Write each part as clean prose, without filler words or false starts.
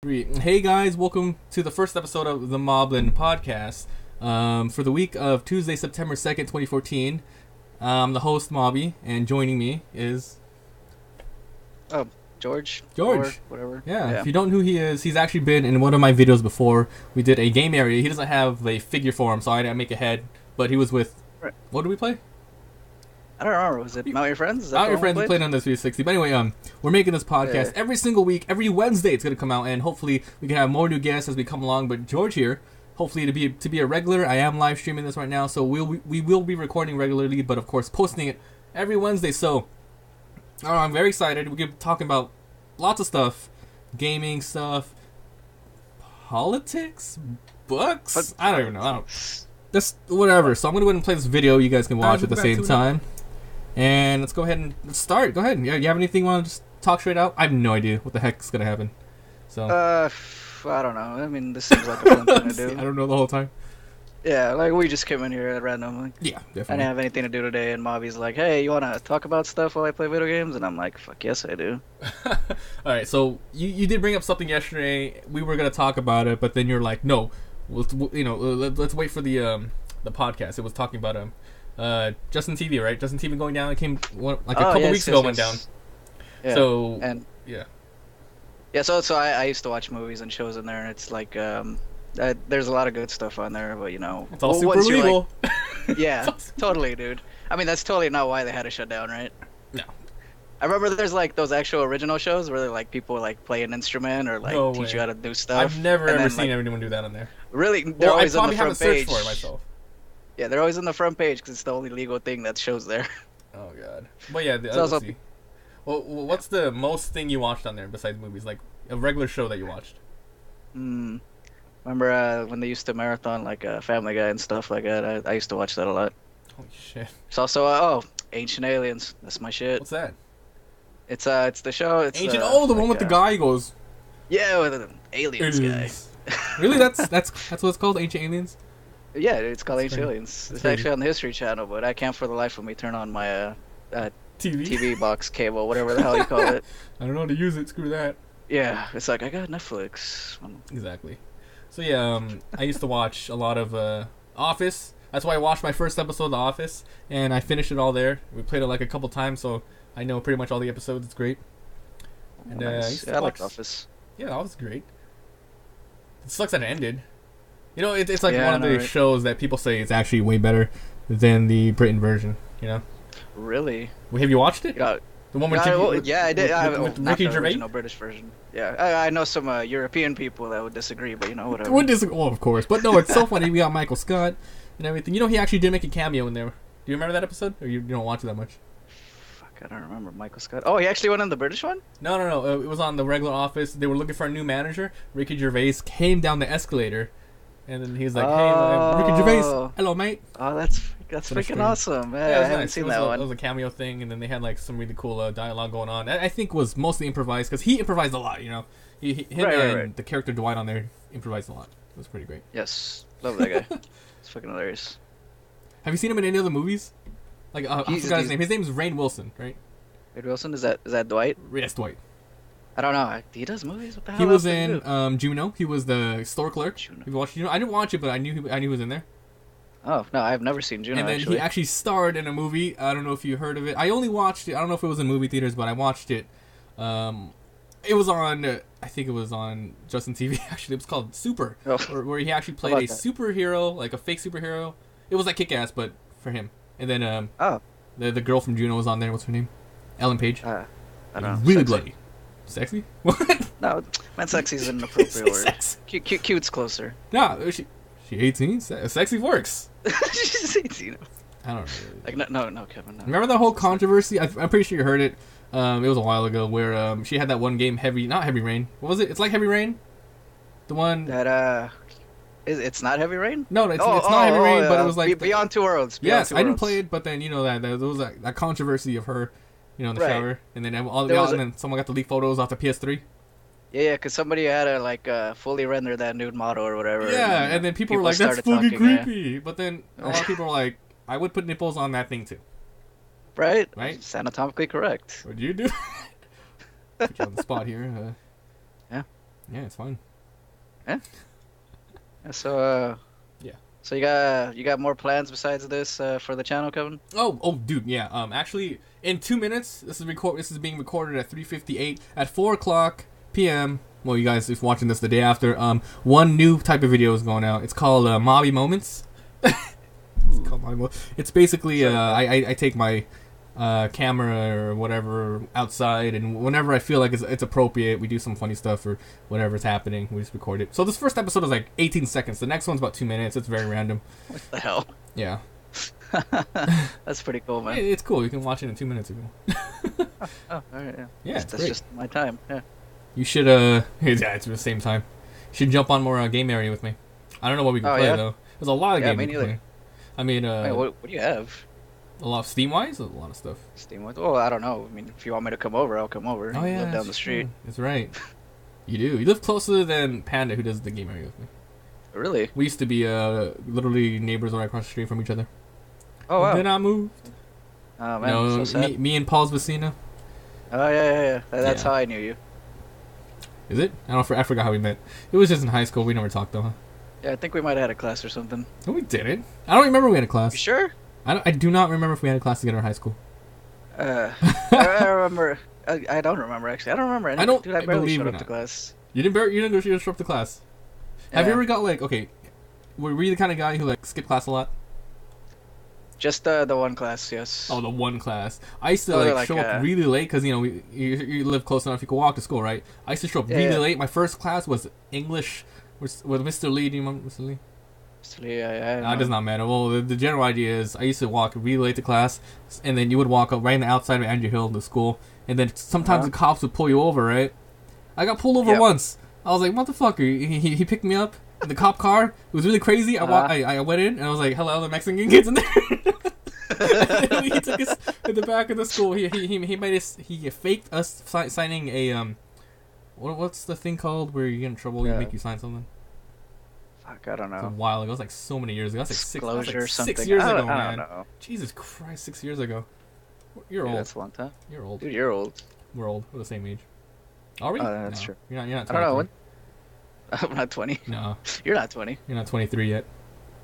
Hey guys, welcome to the first episode of the Mablin Podcast. For the week of Tuesday, September 2nd, 2014. I'm the host, Mabi, and joining me is... George. Or whatever. Yeah, if you don't know who he is, he's actually been in one of my videos before. We did a game area. He doesn't have a figure for him, so I didn't make a head. But he was with... Right. What did we play? I don't remember. Was it Mount Your Friends? Is that Mount Your Friends. We played on the 360. But anyway, we're making this podcast every single week. Every Wednesday it's going to come out, and hopefully we can have more new guests as we come along. But George here, hopefully to be a regular. I am live streaming this right now, so we will be recording regularly, but of course posting it every Wednesday. So I'm very excited. We're going to be talking about lots of stuff, gaming stuff, politics, books. I don't even know. Just whatever. So I'm going to go ahead and play this video. You guys can watch at the same time. And let's go ahead and start. Go ahead. Yeah, you have anything you want to just talk straight out? I have no idea what the heck's going to happen. So I don't know. I mean, this seems like a fun thing to do. I don't know the whole time. Yeah, like we just came in here at random. Like, yeah, definitely. I didn't have anything to do today, and Mabi's like, hey, you want to talk about stuff while I play video games? And I'm like, fuck yes, I do. Alright, so you did bring up something yesterday. We were going to talk about it, but then you're like, no, let's wait for the podcast. It was talking about Justin TV, right? Justin TV going down. It came a couple weeks ago. Went down. Yeah. So yeah. So I used to watch movies and shows in there, and it's like there's a lot of good stuff on there, but it's all super legal. Like, yeah, totally, dude. I mean, that's totally not why they had to shut down, right? No. I remember there's like those actual original shows where like people like play an instrument or like teach you how to do stuff. I've never ever seen anyone do that on there. Really? They're always on the front page. I probably haven't searched for it myself. Yeah, they're always on the front page because it's the only legal thing that shows there. Oh god. But yeah, let's see. Well, what's the most thing you watched on there besides movies? Like a regular show that you watched? Remember when they used to marathon like Family Guy and stuff like that? I used to watch that a lot. Holy shit. It's also Ancient Aliens. That's my shit. What's that? It's the show. It's Ancient. The one with the guy goes. Yeah, with the aliens guy. Really? That's what it's called, Ancient Aliens. Yeah, it's called Ancient Aliens. It's actually on the History Channel, but I can't for the life of me turn on my TV box cable, whatever the hell you call it. I don't know how to use it. Screw that. Yeah, it's like I got Netflix. Exactly. So yeah, I used to watch a lot of Office. That's why I watched my first episode of The Office, and I finished it all there. We played it like a couple times, so I know pretty much all the episodes. It's great. And nice. I like Office. Yeah, that was great. It sucks that it ended. You know, it's like one of the shows that people say is actually way better than the Britain version, you know? Really? Have you watched it? Yeah. The one with I did. With Ricky Gervais? Original British version. Yeah, I know some European people that would disagree, but whatever. Well, of course. But no, it's so funny. We got Michael Scott and everything. You know, he actually did make a cameo in there. Do you remember that episode? Or you don't watch it that much? Fuck, I don't remember. Michael Scott. Oh, he actually went on the British one? No. It was on the regular Office. They were looking for a new manager. Ricky Gervais came down the escalator. And then he's like, hey, Ricky Gervais, hello, mate. Oh, that's freaking awesome. Yeah, I haven't seen that one. It was a cameo thing, and then they had like some really cool dialogue going on. I think was mostly improvised, because he improvised a lot, you know. Him the character Dwight on there improvised a lot. It was pretty great. Yes, love that guy. It's fucking hilarious. Have you seen him in any other movies? Like, I forgot his name. His name is Rainn Wilson, right? Rainn Wilson? Is that Dwight? Yes, Dwight. I don't know. He does movies. What the hell? He was in Juno. He was the store clerk. Juno. Have you watched Juno? I didn't watch it, but I knew he was in there. Oh no, I've never seen Juno. And then he actually starred in a movie. I don't know if you heard of it. I only watched it. I don't know if it was in movie theaters, but I watched it. It was on. I think it was on Justin TV. Actually, it was called Super, where he actually played a superhero, like a fake superhero. It was like Kick-Ass, but for him. And then the girl from Juno was on there. What's her name? Ellen Page. I don't know. Really bloody. Sexy? What? No, man, sexy is an appropriate word. Cute's closer. No, she 18. Sexy works. She's 18. I don't know. Like no, Kevin. No. Remember that whole controversy? I'm pretty sure you heard it. It was a while ago where she had that one game, not Heavy Rain. What was it? It's like Heavy Rain. The one that it's not Heavy Rain. No, it's not Heavy Rain, but it was like Beyond Two Worlds. Yes, I didn't play it, but then there was that controversy of her. You know, in the shower, and then someone got to leak photos off the PS3. Yeah, because somebody had to fully render that nude model or whatever. Yeah, and then people were like, "That's fucking creepy." Yeah. But then a lot of people were like, "I would put nipples on that thing too." Right. It's anatomically correct. What'd you do? Put you on the spot here. Yeah. Yeah, it's fine. Yeah. So yeah. So you got more plans besides this for the channel, Kevin? Oh, dude, yeah. Actually, in 2 minutes, this is being recorded at 3:58 at 4:00 p.m. Well, you guys is watching this the day after. One new type of video is going out. It's called Mabi Moments. It's called Mabi Moments. It's basically I take my camera or whatever outside, and whenever I feel like it's appropriate, we do some funny stuff or whatever's happening, we just record it. So this first episode is like 18 seconds. The next one's about 2 minutes. It's very random. What the hell? Yeah. That's pretty cool, man. It's cool. You can watch it in 2 minutes if you want. Oh, all right, yeah. Yeah, that's just my time. Yeah. You should yeah, it's at the same time. You should jump on more game area with me. I don't know what we can play though. There's a lot of games we can play. I mean, wait, what do you have? A lot of Steam-wise? A lot of stuff. Steam-wise? Oh, I don't know. I mean, if you want me to come over, I'll come over. Oh, yeah. Live down the street. True. That's right. You do. You live closer than Panda, who does the game area with me. Really? We used to be literally neighbors right across the street from each other. Oh, wow. And then I moved. Oh, man, so sad. Me and Paul's Vecina. Oh, yeah. That's how I knew you. Is it? I forgot how we met. It was just in high school. We never talked, though, huh? Yeah, I think we might have had a class or something. No, we didn't. I don't remember we had a class. You sure? I do not remember if we had a class together in high school. I remember. I don't remember, actually. I don't remember anything. Dude, I barely showed up to class. You didn't go show up to class? Yeah. Have you ever got, like, okay, were you the kind of guy who, like, skipped class a lot? Just the one class, yes. Oh, the one class. I used to show up really late because, you know, you live close enough you can walk to school, right? I used to show up really late. My first class was English with Mr. Lee. Do you remember Mr. Lee? Mr. Lee, yeah. It does not matter. Well, the general idea is I used to walk really late to class, and then you would walk up right on the outside of Andrew Hill to school, and then sometimes the cops would pull you over, right? I got pulled over once. I was like, motherfucker. He picked me up in the cop car. It was really crazy. I went in, and I was like, hello, the Mexican kids in there. He took us in the back of the school. He faked us signing a what's the thing called where you get in trouble? You make you sign something. Fuck, I don't know. It was a while ago. It was like so many years ago. That's like something. 6 years ago, man. I don't know. Jesus Christ, 6 years ago. You're old. That's a long time. You're old. Dude, you're old. We're old. We're the same age. Are we? Oh, that's true. You're not 23. I don't know. I'm not 20. No. You're not 20. You're not 23 yet.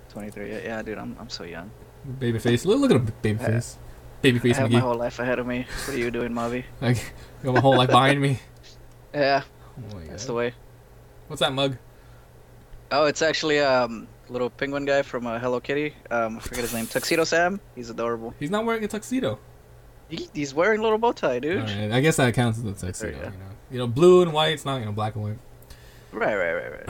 23 yet? Yeah, dude, I'm so young. Babyface. Look at him, babyface. Babyface I have McGee. my whole life ahead of me. What are you doing, Mabi? Like, I got my whole life behind me. Yeah. Oh my That's God. the way. What's that mug? Oh, it's actually little penguin guy from Hello Kitty. I forget his name. Tuxedo Sam. He's adorable. He's not wearing a tuxedo. He's wearing a little bow tie, dude. Right, I guess that counts as a tuxedo. Yeah. You know, blue and white. It's not black and white. Right.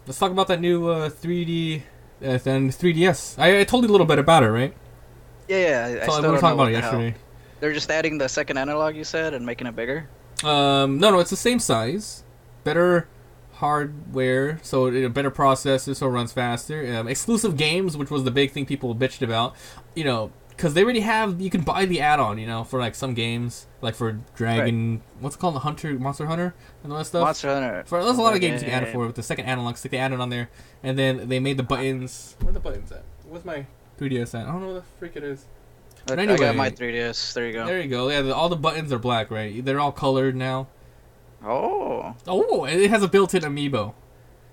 Let's talk about that new 3D, then 3DS. I told you a little bit about it, right? Yeah. I still we don't were talking know about it yesterday. They're just adding the second analog, you said, and making it bigger. No, it's the same size, better hardware, so better processor, so it runs faster. Exclusive games, which was the big thing people bitched about, you know, because they already have. You can buy the add-on, you know, for like some games, like for Dragon, what's it called, the Monster Hunter, and all that stuff. Monster Hunter. There's a lot of games you can add for with the second analog stick. They added on there, and then they made the buttons. Where are the buttons at? Where's my 3DS at? I don't know where the freak it is. But anyway, I got my 3DS. There you go. There you go. Yeah, all the buttons are black, right? They're all colored now. Oh, and it has a built-in amiibo.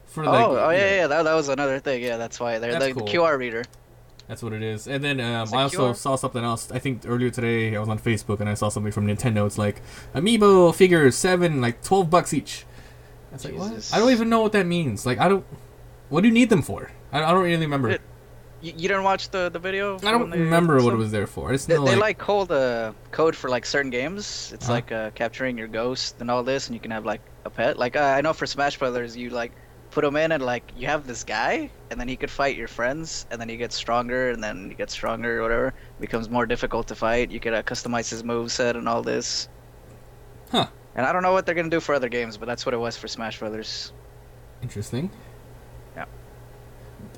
For yeah. That was another thing. Yeah, that's why they're the QR reader. That's what it is. And then I also saw something else. I think earlier today I was on Facebook and I saw something from Nintendo. It's like amiibo figures 7, like $12 each. I was like, what? I don't even know what that means. Like, what do you need them for? I don't really remember. You didn't watch the video? I don't remember what it was there for. They hold a code for like certain games. It's like capturing your ghost and all this, and you can have like a pet. Like I know for Smash Brothers, you like put him in and like you have this guy, and then he could fight your friends, and then he gets stronger, and then he gets stronger or whatever. It becomes more difficult to fight. You could customize his moveset and all this. Huh. And I don't know what they're gonna do for other games, but that's what it was for Smash Brothers. Interesting. Yeah.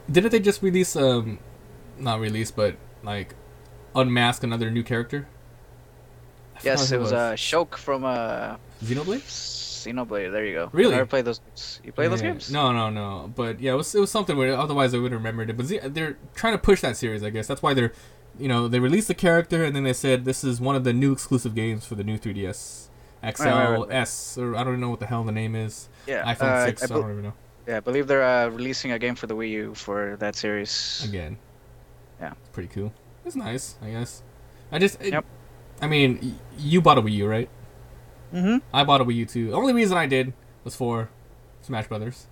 Didn't they just release not release, but like unmask another new character? Yes, it was Shulk from Xenoblade? Xenoblade, there you go. Really? I never played those games. You play those games? No. But yeah, it was something weird. Otherwise I would have remembered it. But they're trying to push that series, I guess. That's why they released the character and then they said this is one of the new exclusive games for the new 3DS. XLS, or I don't even know what the hell the name is. Yeah. iPhone 6, I don't even know. Yeah, I believe they're releasing a game for the Wii U for that series. Again. Yeah. It's pretty cool. It's nice, I guess. Yep. I mean, you bought a Wii U, right? Mm-hmm. I bought a Wii U too. The only reason I did was for Smash Brothers,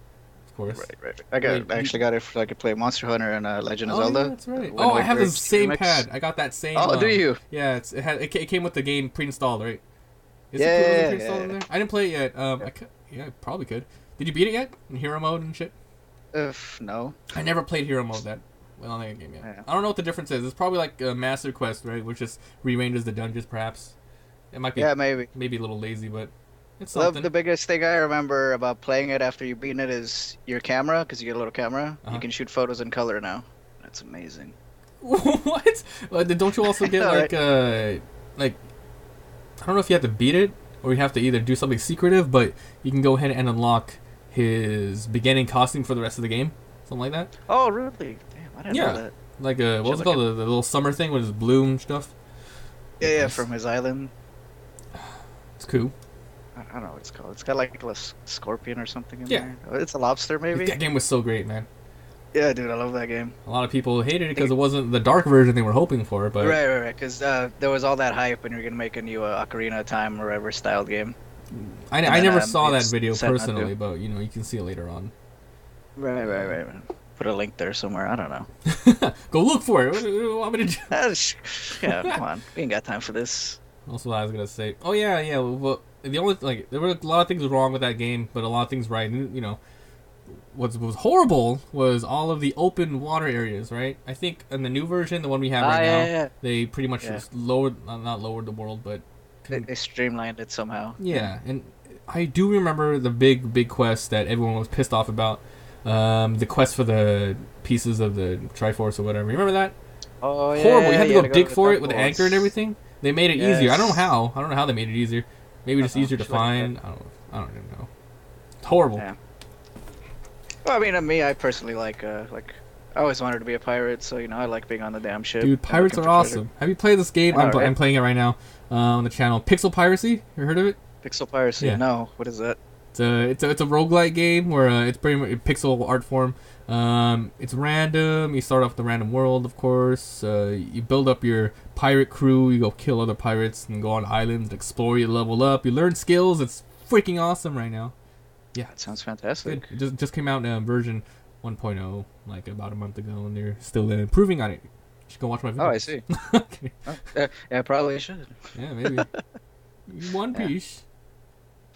of course. Right. I actually got it so I could play Monster Hunter and Legend of Zelda. Yeah, that's right. I have the same pad. I got that same. Oh, do you? Yeah, it came with the game pre-installed, right? Is Yeah, it pre-installed in there? I didn't play it yet. I probably could. Did you beat it yet in hero mode and shit? No. I never played hero mode on that game yet. Yeah. I don't know what the difference is. It's probably like a Master Quest, right? Which just rearranges the dungeons, perhaps. It might be. Yeah, maybe a little lazy, but it's something. The biggest thing I remember about playing it after you've beaten it is your camera, because you get a little camera. Uh-huh. You can shoot photos in color now. That's amazing. What? Don't you also get like I don't know if you have to beat it or you have to either do something secretive, but you can go ahead and unlock his beginning costume for the rest of the game, something like that. Oh, really? Damn, I didn't know that. Like what was it called? The little summer thing with his bloom stuff. Yeah, from his island. It's cool. I don't know what it's called. It's got like a scorpion or something in Yeah. there. It's a lobster, maybe? That game was so great, man. Yeah, dude, I love that game. A lot of people hated it because it wasn't the dark version they were hoping for, but... Right, because there was all that hype and you're going to make a new Ocarina of Time or whatever styled game. I never saw that video personally, but, you can see it later on. Right. Put a link there somewhere. I don't know. Go look for it. What do you want me to do? Yeah, come on. We ain't got time for this. That's what I was going to say. Oh, yeah. Well, the only, there were a lot of things wrong with that game, but a lot of things right. What was horrible was all of the open water areas, right? I think in the new version, the one we have right now, they pretty much just not lowered the world, but... They streamlined it somehow. Yeah, and I do remember the big quest that everyone was pissed off about. The quest for the pieces of the Triforce or whatever. You remember that? Oh, yeah. Horrible. You had to go dig for it with the anchor and everything. They made it easier. I don't know how they made it easier. Maybe just easier to find. I don't even know. It's horrible. Yeah. Well, I mean, I personally like I always wanted to be a pirate, so I like being on the damn ship. Dude, pirates are awesome. Have you played this game? I'm playing it right now on the channel. Pixel Piracy. You heard of it? Pixel Piracy. Yeah. No. What is that? It's a roguelike game where it's pretty much pixel art form. It's random. You start off with a random world, of course. You build up your pirate crew. You go kill other pirates and go on islands, explore. You level up. You learn skills. It's freaking awesome right now. Yeah, that sounds fantastic. It just came out in version 1.0 like about a month ago, and they're still improving on it. You should go watch my video. Oh, I see. Okay. Yeah, probably should. Yeah, maybe. One Piece.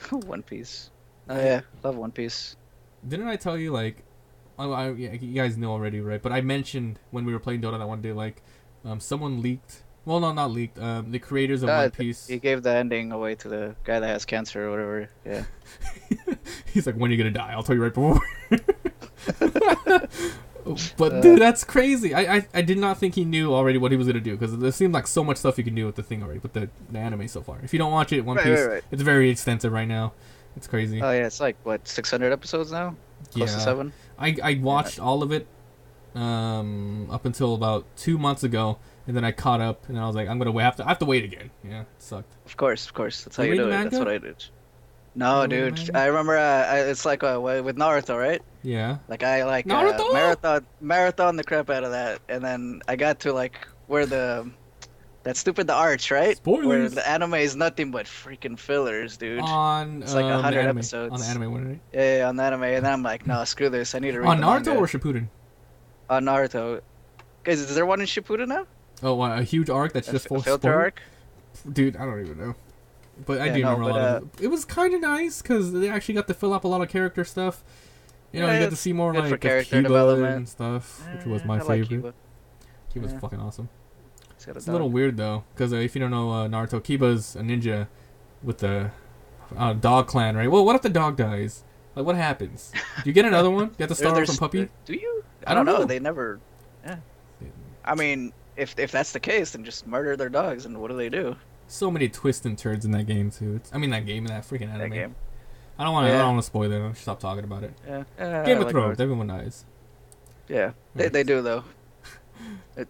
One Piece. Oh yeah, love One Piece. Didn't I tell you you guys know already, right? But I mentioned when we were playing Dota that one day, someone leaked. Well, no, not leaked. The creators of One Piece. He gave the ending away to the guy that has cancer or whatever. Yeah. He's like, when are you gonna die? I'll tell you right before. But dude, that's crazy. I did not think he knew already what he was gonna do, because there seemed like so much stuff you can do with the thing already, with the anime so far. If you don't watch it, One Piece, it's very extensive right now. It's crazy. Oh yeah, it's like 600 episodes now? Close to 7? I watched all of it up until about 2 months ago, and then I caught up, and I was like, I'm gonna wait. I have to wait again. Yeah, it sucked. Of course. That's how you do it. That's what I did. No, dude. I remember it's like with Naruto, right? Yeah. Like I marathon the crap out of that, and then I got to where that stupid the arch, right? Spoilers. Where the anime is nothing but freaking fillers, dude. It's like 100 episodes. On the anime one, right? Yeah, on the anime, and then I'm like, no, screw this. I need to read on the Naruto manga. or Shippuden? On Naruto. Guys, is there one in Shippuden now? Oh, a huge arc that's just full of filter arc? Dude, I don't even know. But I do remember a lot of it. It was kind of nice because they actually got to fill up a lot of character stuff. You got to see more for character Kiba development and stuff, which was my favorite. Kiba's fucking awesome. It's a little weird though, because if you don't know Naruto, Kiba's a ninja with the dog clan, right? Well, what if the dog dies? Like, what happens? Do you get another one? You have to start from puppy? Do you? I don't know. They never... Yeah. I mean, if that's the case, then just murder their dogs, and what do they do? So many twists and turns in that game, too. That freaking anime. That game. I don't want to spoil it. I'll stop talking about it. Yeah. Game of Thrones. Everyone dies. Yeah. They do, though.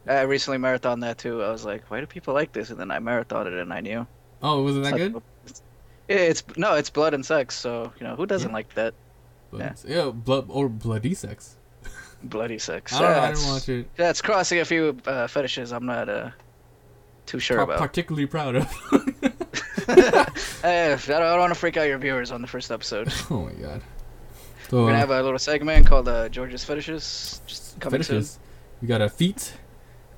I recently marathoned that, too. I was like, why do people like this? And then I marathoned it, and I knew. Oh, wasn't that good? It's blood and sex. So who doesn't like that? Yeah, blood or bloody sex. Bloody sex. I didn't watch it. That's crossing a few fetishes I'm not too sure about. Particularly proud of. I don't want to freak out your viewers on the first episode. Oh my god. So, we're gonna have a little segment called George's Fetishes. Just coming fetishes. soon. We got a feet.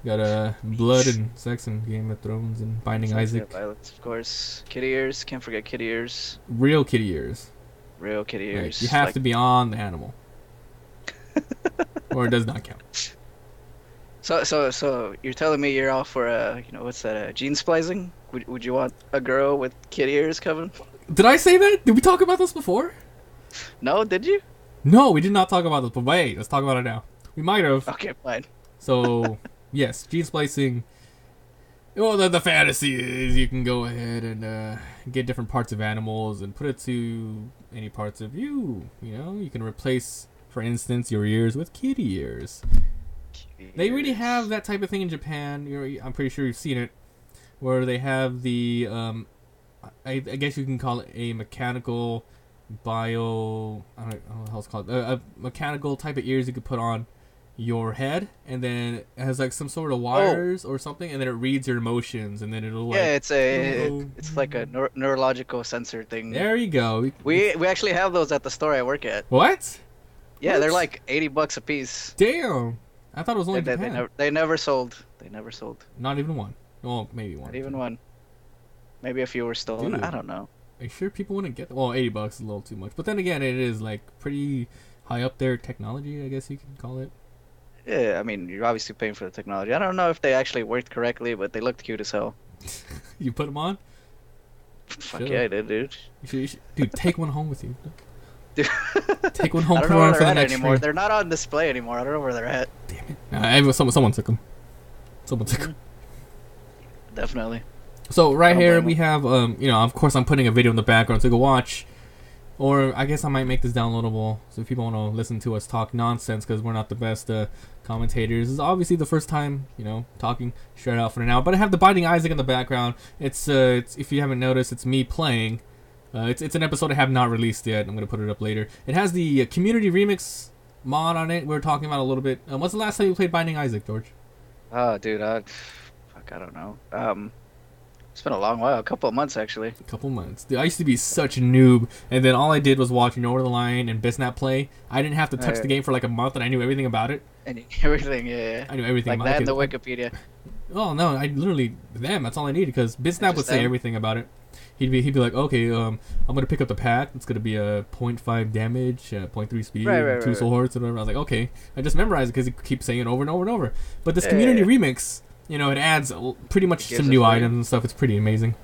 We got a blood and sex and Game of Thrones and Binding Isaac. Violence, of course. Kitty ears. Can't forget kitty ears. Real kitty ears. Real kitty ears. Right. You have to be on the animal. Or it does not count. So you're telling me you're all for what's that? Gene splicing? Would you want a girl with kitty ears, Kevin? Did I say that? Did we talk about this before? No, did you? No, we did not talk about this. But wait, let's talk about it now. We might have. Okay, fine. So yes, gene splicing. Well, the fantasy is you can go ahead and get different parts of animals and put it to any parts of you. You can replace, for instance, your ears with kitty ears. They really have that type of thing in Japan. I'm pretty sure you've seen it, where they have the I guess you can call it a mechanical I don't know how it's called. A mechanical type of ears you could put on your head, and then it has like some sort of wires or something, and then it reads your emotions, and then it'll it's like a neurological sensor thing. There you go. We actually have those at the store I work at. What? Yeah, what? They're like $80 a piece. Damn. I thought it was only Japan. They never sold. They never sold. Not even one. Well, maybe one. Not even one. Maybe a few were stolen. Dude, I don't know. Are you sure people wouldn't get them? Well, $80 is a little too much. But then again, it is like pretty high up there technology, I guess you can call it. Yeah, I mean, you're obviously paying for the technology. I don't know if they actually worked correctly, but they looked cute as hell. You put them on? Fuck yeah, I did, dude. You should, dude, take one home with you. Dude. Take one home. I don't know where they're at anymore. They're not on display anymore. I don't know where they're at. Damn it. Someone took them. Someone took them. Definitely. So right here we have, of course I'm putting a video in the background so go watch. Or I guess I might make this downloadable so if people want to listen to us talk nonsense because we're not the best commentators. This is obviously the first time, talking straight out for now. But I have the Binding Isaac in the background. It's if you haven't noticed, it's me playing. It's an episode I have not released yet. I'm going to put it up later. It has the community remix mod on it. We were talking about a little bit. What's the last time you played Binding Isaac, George? Oh, dude, I don't know. It's been a long while. A couple of months, actually. A couple months. Dude, I used to be such a noob, and then all I did was watch Over the Line and Bisnap play. I didn't have to touch the game for like a month, and I knew everything about it. And everything, yeah. I knew everything like about that in the Wikipedia. Oh, no, I literally... That's all I needed, because Bisnap would say everything about it. He'd be like, okay, I'm going to pick up the pack. It's going to be a 0.5 damage, 0.3 speed, 2 soul hearts, whatever. I was like, okay. I just memorized it because he keeps saying it over and over and over. But this community remix, it adds pretty much some new items and stuff. It's pretty amazing.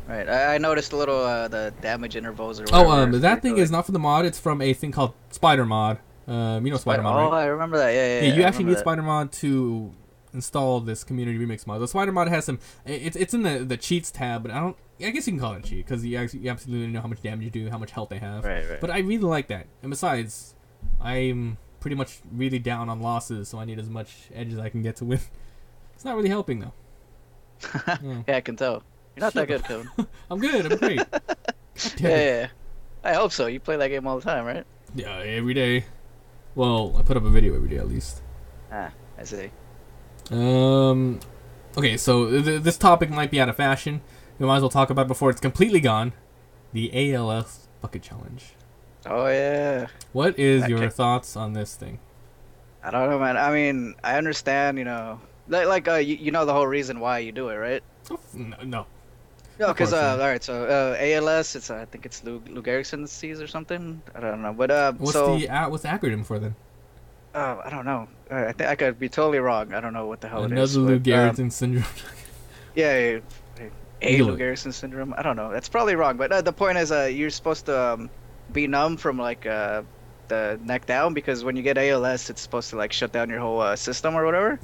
Right. I noticed a little, the damage intervals or whatever. That thing is not from the mod. It's from a thing called Spider Mod. Spider Mod, right? Oh, I remember that. Yeah, you actually need Spider Mod to install this community remix mod. The Spider Mod has some... It's in the cheats tab, but I guess you can call it a cheat because you absolutely know how much damage you do, how much health they have. Right. But I really like that. And besides, I'm pretty much really down on losses, so I need as much edge as I can get to win. It's not really helping, though. Yeah, I can tell. You're not that good, Kevin. I'm good. I'm great. Yeah. I hope so. You play that game all the time, right? Yeah, every day. Well, I put up a video every day at least. I see. Okay, so this topic might be out of fashion. We might as well talk about it before it's completely gone. The ALS Bucket Challenge. Oh, yeah. What is your thoughts on this thing? I don't know, man. I mean, I understand, you know the whole reason why you do it, right? No. No, because alright, so ALS, I think it's Lou Gehrig's disease or something. I don't know, but what's the acronym for then? I don't know. I think I could be totally wrong. I don't know what the hell it is. Another Lou Gehrig's syndrome. Yeah, Lou Gehrig's syndrome. I don't know. That's probably wrong, but the point is, you're supposed to be numb from like the neck down because when you get ALS, it's supposed to like shut down your whole system or whatever.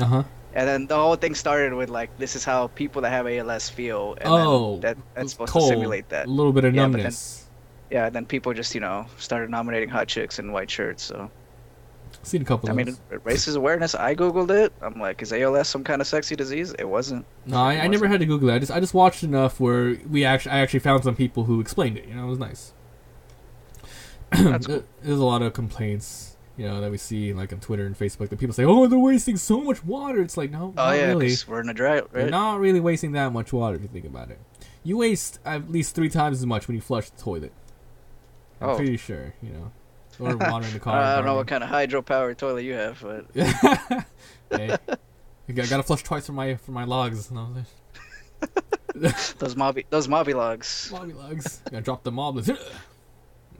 And then the whole thing started with like, this is how people that have ALS feel. And that's supposed to simulate that. A little bit of numbness. And then people just started nominating hot chicks in white shirts. So Seen a couple I of mean, those. racist awareness. I googled it. I'm like, is ALS some kind of sexy disease? It wasn't. No, I never had to Google it. I just watched enough where I actually found some people who explained it. You know, it was nice. That's cool. There's a lot of complaints, that we see like on Twitter and Facebook that people say, "Oh, they're wasting so much water." It's like, no, not really. We're in a drought, right? You're not really wasting that much water if you think about it. You waste at least 3 times as much when you flush the toilet. I'm pretty sure, or water in the car. I don't know what kind of hydro-powered toilet you have, but hey, I gotta flush twice for my logs. those Mabi logs. Mabi logs. Gotta drop the Mablins. All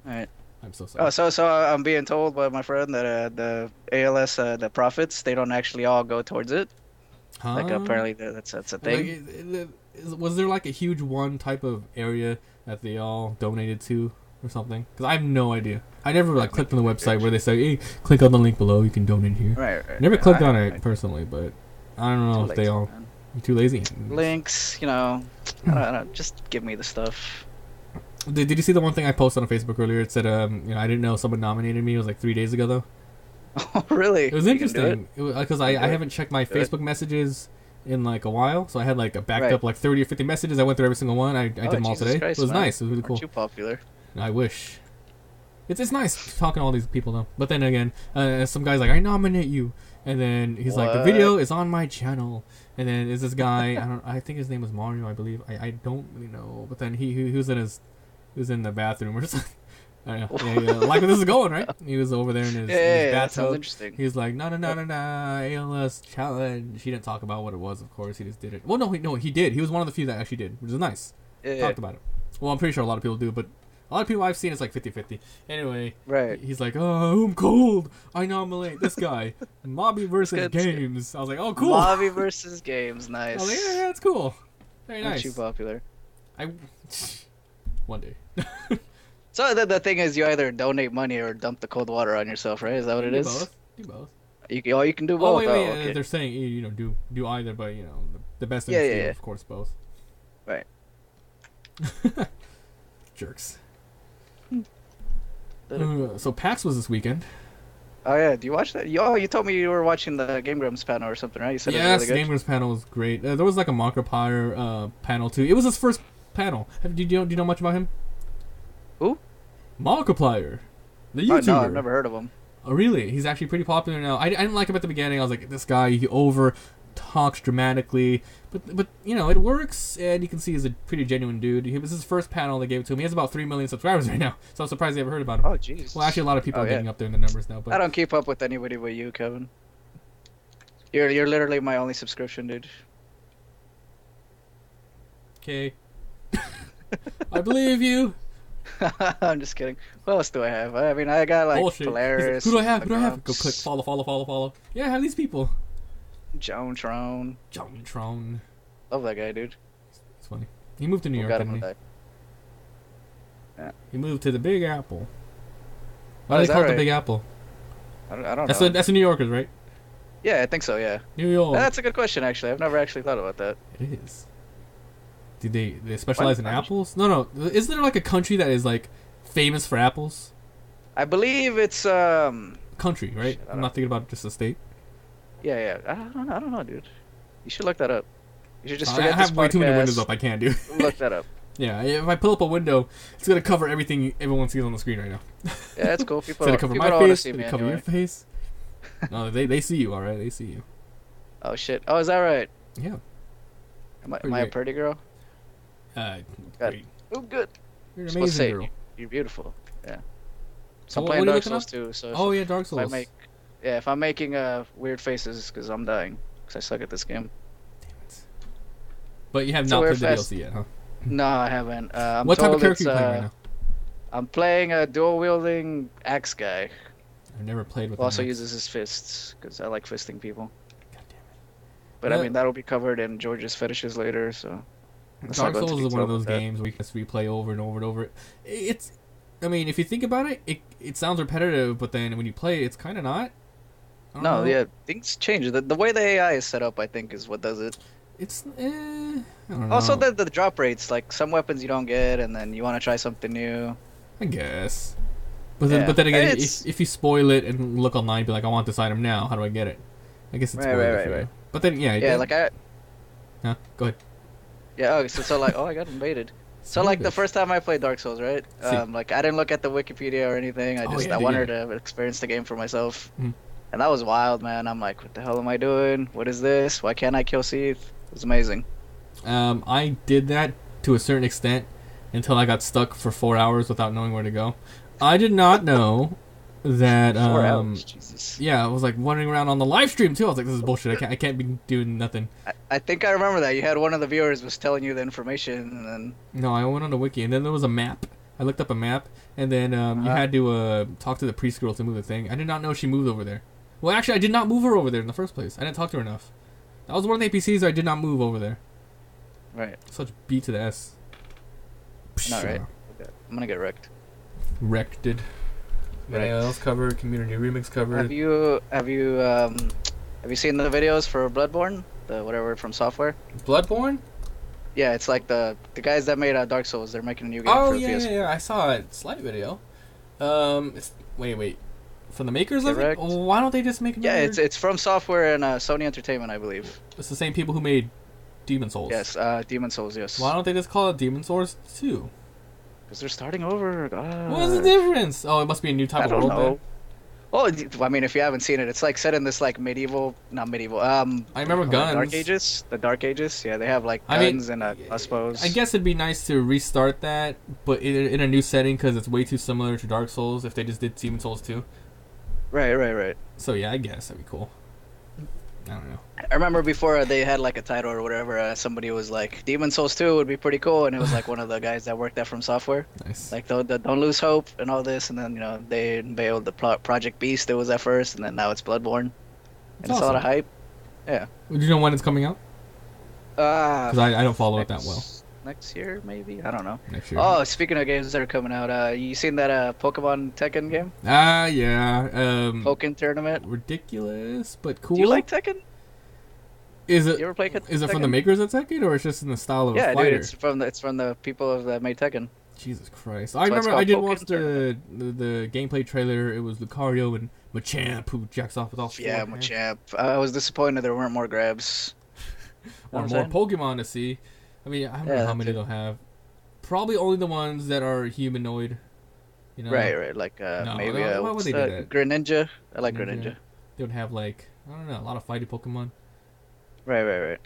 right. I'm so sorry. So I'm being told by my friend that the ALS, the profits, they don't actually all go towards it. Huh? Like apparently that's a thing. Was there like a huge one type of area that they all donated to or something? Because I have no idea. I never clicked on the website where they say, "Hey, click on the link below. You can donate here." Right. Never clicked on it personally, but I don't know if they all. Man. I'm too lazy. Links, I don't. Just give me the stuff. Did you see the one thing I posted on Facebook earlier? It said, I didn't know someone nominated me. It was like 3 days ago though. Oh, really? It was interesting because I haven't checked my Facebook messages in like a while, so I had like a backed up like 30 or 50 messages. I went through every single one. I did them all today. Christ, it was man. nice. It was really cool. Aren't you popular? I wish. It's nice talking to all these people though. But then again, some guy's like, "I nominate you," and then he's like, "The video is on my channel." And then is this guy? I think his name was Mario. I believe. I don't really know. But then he was in the bathroom or something. I don't know. Yeah, like where this is going, right? He was over there in his bathtub. That sounds interesting. He was like, no, ALS challenge. He didn't talk about what it was, of course. He just did it. Well, no, he did. He was one of the few that actually did, which is nice. Talked about it. Well, I'm pretty sure a lot of people do, but a lot of people I've seen it's like 50-50. Anyway, he's like, "Oh, I'm cold. I nominate this guy. MabiVsGames." I was like, "Oh, cool." MabiVsGames, nice. I was like, yeah, that's cool. Very nice. Aren't you popular? One day. So the thing is, you either donate money or dump the cold water on yourself, right? Is that what it is? Do both. You can do both. Oh, wait. Okay. They're saying do either, but the best of of course, both. Right. Jerks. So PAX was this weekend. Oh yeah, do you watch that? You told me you were watching the Game Grumps panel or something, right? You said it was really good. Game Grumps panel was great. There was like a Markiplier panel too. It was his first panel. Do you know much about him? Who? Markiplier, the YouTuber. No, I've never heard of him. Oh really? He's actually pretty popular now. I didn't like him at the beginning. I was like, this guy, he over talks dramatically, but it works, and you can see he's a pretty genuine dude. It was his first panel they gave it to him. He has about 3 million subscribers right now, so I'm surprised you ever heard about him. Oh jeez. Well, actually, a lot of people are getting up there in the numbers now. But I don't keep up with anybody but you, Kevin. You're literally my only subscription, dude. Okay. I believe you. I'm just kidding. What else do I have? I mean, I got like Polaris. Who do I have? Go click follow. Yeah, I have these people. Jontron. Love that guy, dude. It's funny. He moved to New York, didn't he? Yeah. He moved to the Big Apple. Why do they call it the Big Apple? I don't know. That's the New Yorkers, right? Yeah, I think so, yeah. New York. That's a good question, actually. I've never actually thought about that. It is. Do they specialize in apples? No. Isn't there like a country that is like famous for apples? I believe it's country, right? I'm not thinking about just a state. Yeah. I don't know, dude. You should look that up. You should just forget I have way too many windows up. I can't do. Look that up. Yeah, if I pull up a window, it's gonna cover everything everyone sees on the screen right now. Yeah, that's cool. People it's gonna cover my face. It's gonna cover your face. No, they see you, all right. They see you. Oh shit! Oh, is that right? Yeah. Am I a pretty girl? Great. Oh, good. You're an amazing girl. You're beautiful. Yeah. So I'm playing Dark Souls too. So Dark Souls. If I'm making weird faces, because I'm dying, because I suck at this game. Damn it. But you have not played the DLC yet, huh? No, I haven't. What type of character are you playing right now? I'm playing a dual-wielding axe guy. I've never played with him. Also uses his fists, because I like fisting people. God damn it. But I mean, that'll be covered in George's fetishes later, so... Dark Souls is one of those games where you can just replay over and over and over. I mean, if you think about it, it sounds repetitive, but then when you play it, it's kind of not. No, yeah, things change. The way the AI is set up, I think, is what does it. It's, I don't know. Also, the drop rates, like some weapons you don't get, and then you want to try something new. I guess. But then again, if you spoil it and look online, be like, I want this item now. How do I get it? I guess it's right. But then Huh? Go ahead. Yeah. Okay. So like, I got invaded. So like the first time I played Dark Souls, right? Like I didn't look at the Wikipedia or anything. I wanted to experience the game for myself, and that was wild, man. I'm like, what the hell am I doing? What is this? Why can't I kill Seath? It was amazing. I did that to a certain extent until I got stuck for 4 hours without knowing where to go. I did not know that. 4 hours, Jesus. Yeah, I was like wandering around on the live stream too. I was like, this is bullshit. I can't be doing nothing. I think I remember that. You had one of the viewers was telling you the information, and then... No, I went on the wiki, and then there was a map. I looked up a map, and then you had to talk to the priest girl to move the thing. I did not know she moved over there. Well, actually, I did not move her over there in the first place. I didn't talk to her enough. That was one of the APCs I did not move over there. Right. Such B to the S. Not right. Okay. I'm gonna get wrecked. Wrecked. Else cover, community remix cover. Have you seen the videos for Bloodborne? The whatever from Software? Bloodborne? Yeah, it's like the guys that made Dark Souls. They're making a new game for PS4. Yeah. I saw a slight video. Wait. From the makers of it? Why don't they just make another? Yeah, it's from Software and Sony Entertainment, I believe. It's the same people who made Demon Souls. Yes, Demon Souls, yes. Why don't they just call it Demon Souls 2? Because they're starting over. What's the difference? Oh, it must be a new type of world then. Well, I mean, if you haven't seen it, it's like set in this like not medieval. I remember guns. The Dark Ages. Yeah, they have like guns and crossbows. I guess it'd be nice to restart that, but in a new setting because it's way too similar to Dark Souls. If they just did Demon Souls 2. Right. So yeah, I guess that'd be cool. I don't know. I remember before they had like a title or whatever, somebody was like, Demon Souls 2 would be pretty cool, and it was like one of the guys that worked there from Software. Nice. Like, don't lose hope and all this, and then, they unveiled the Project Beast it was at first, and then now it's Bloodborne. And it's a lot of hype. Yeah. Do you know when it's coming out? Because I don't follow it that well. Next year, maybe? I don't know. Next year. Oh, speaking of games that are coming out, you seen that Pokemon Tekken game? Yeah. Pokken Tournament? Ridiculous, but cool. Do you like Tekken? Is it? You ever play Is it from the makers of Tekken, or it's just in the style of a fighter? Yeah, dude, it's from the people that made Tekken. Jesus Christ! I remember I did watch the gameplay trailer. It was Lucario and Machamp who jacks off with all four. Yeah, Machamp. I was disappointed there weren't more grabs. Or more Pokemon to see. I mean, I don't know how many they'll have. Probably only the ones that are humanoid. Right. Like maybe why would they do that? Greninja. I like Greninja. They would have like I don't know a lot of fighting Pokemon. Right.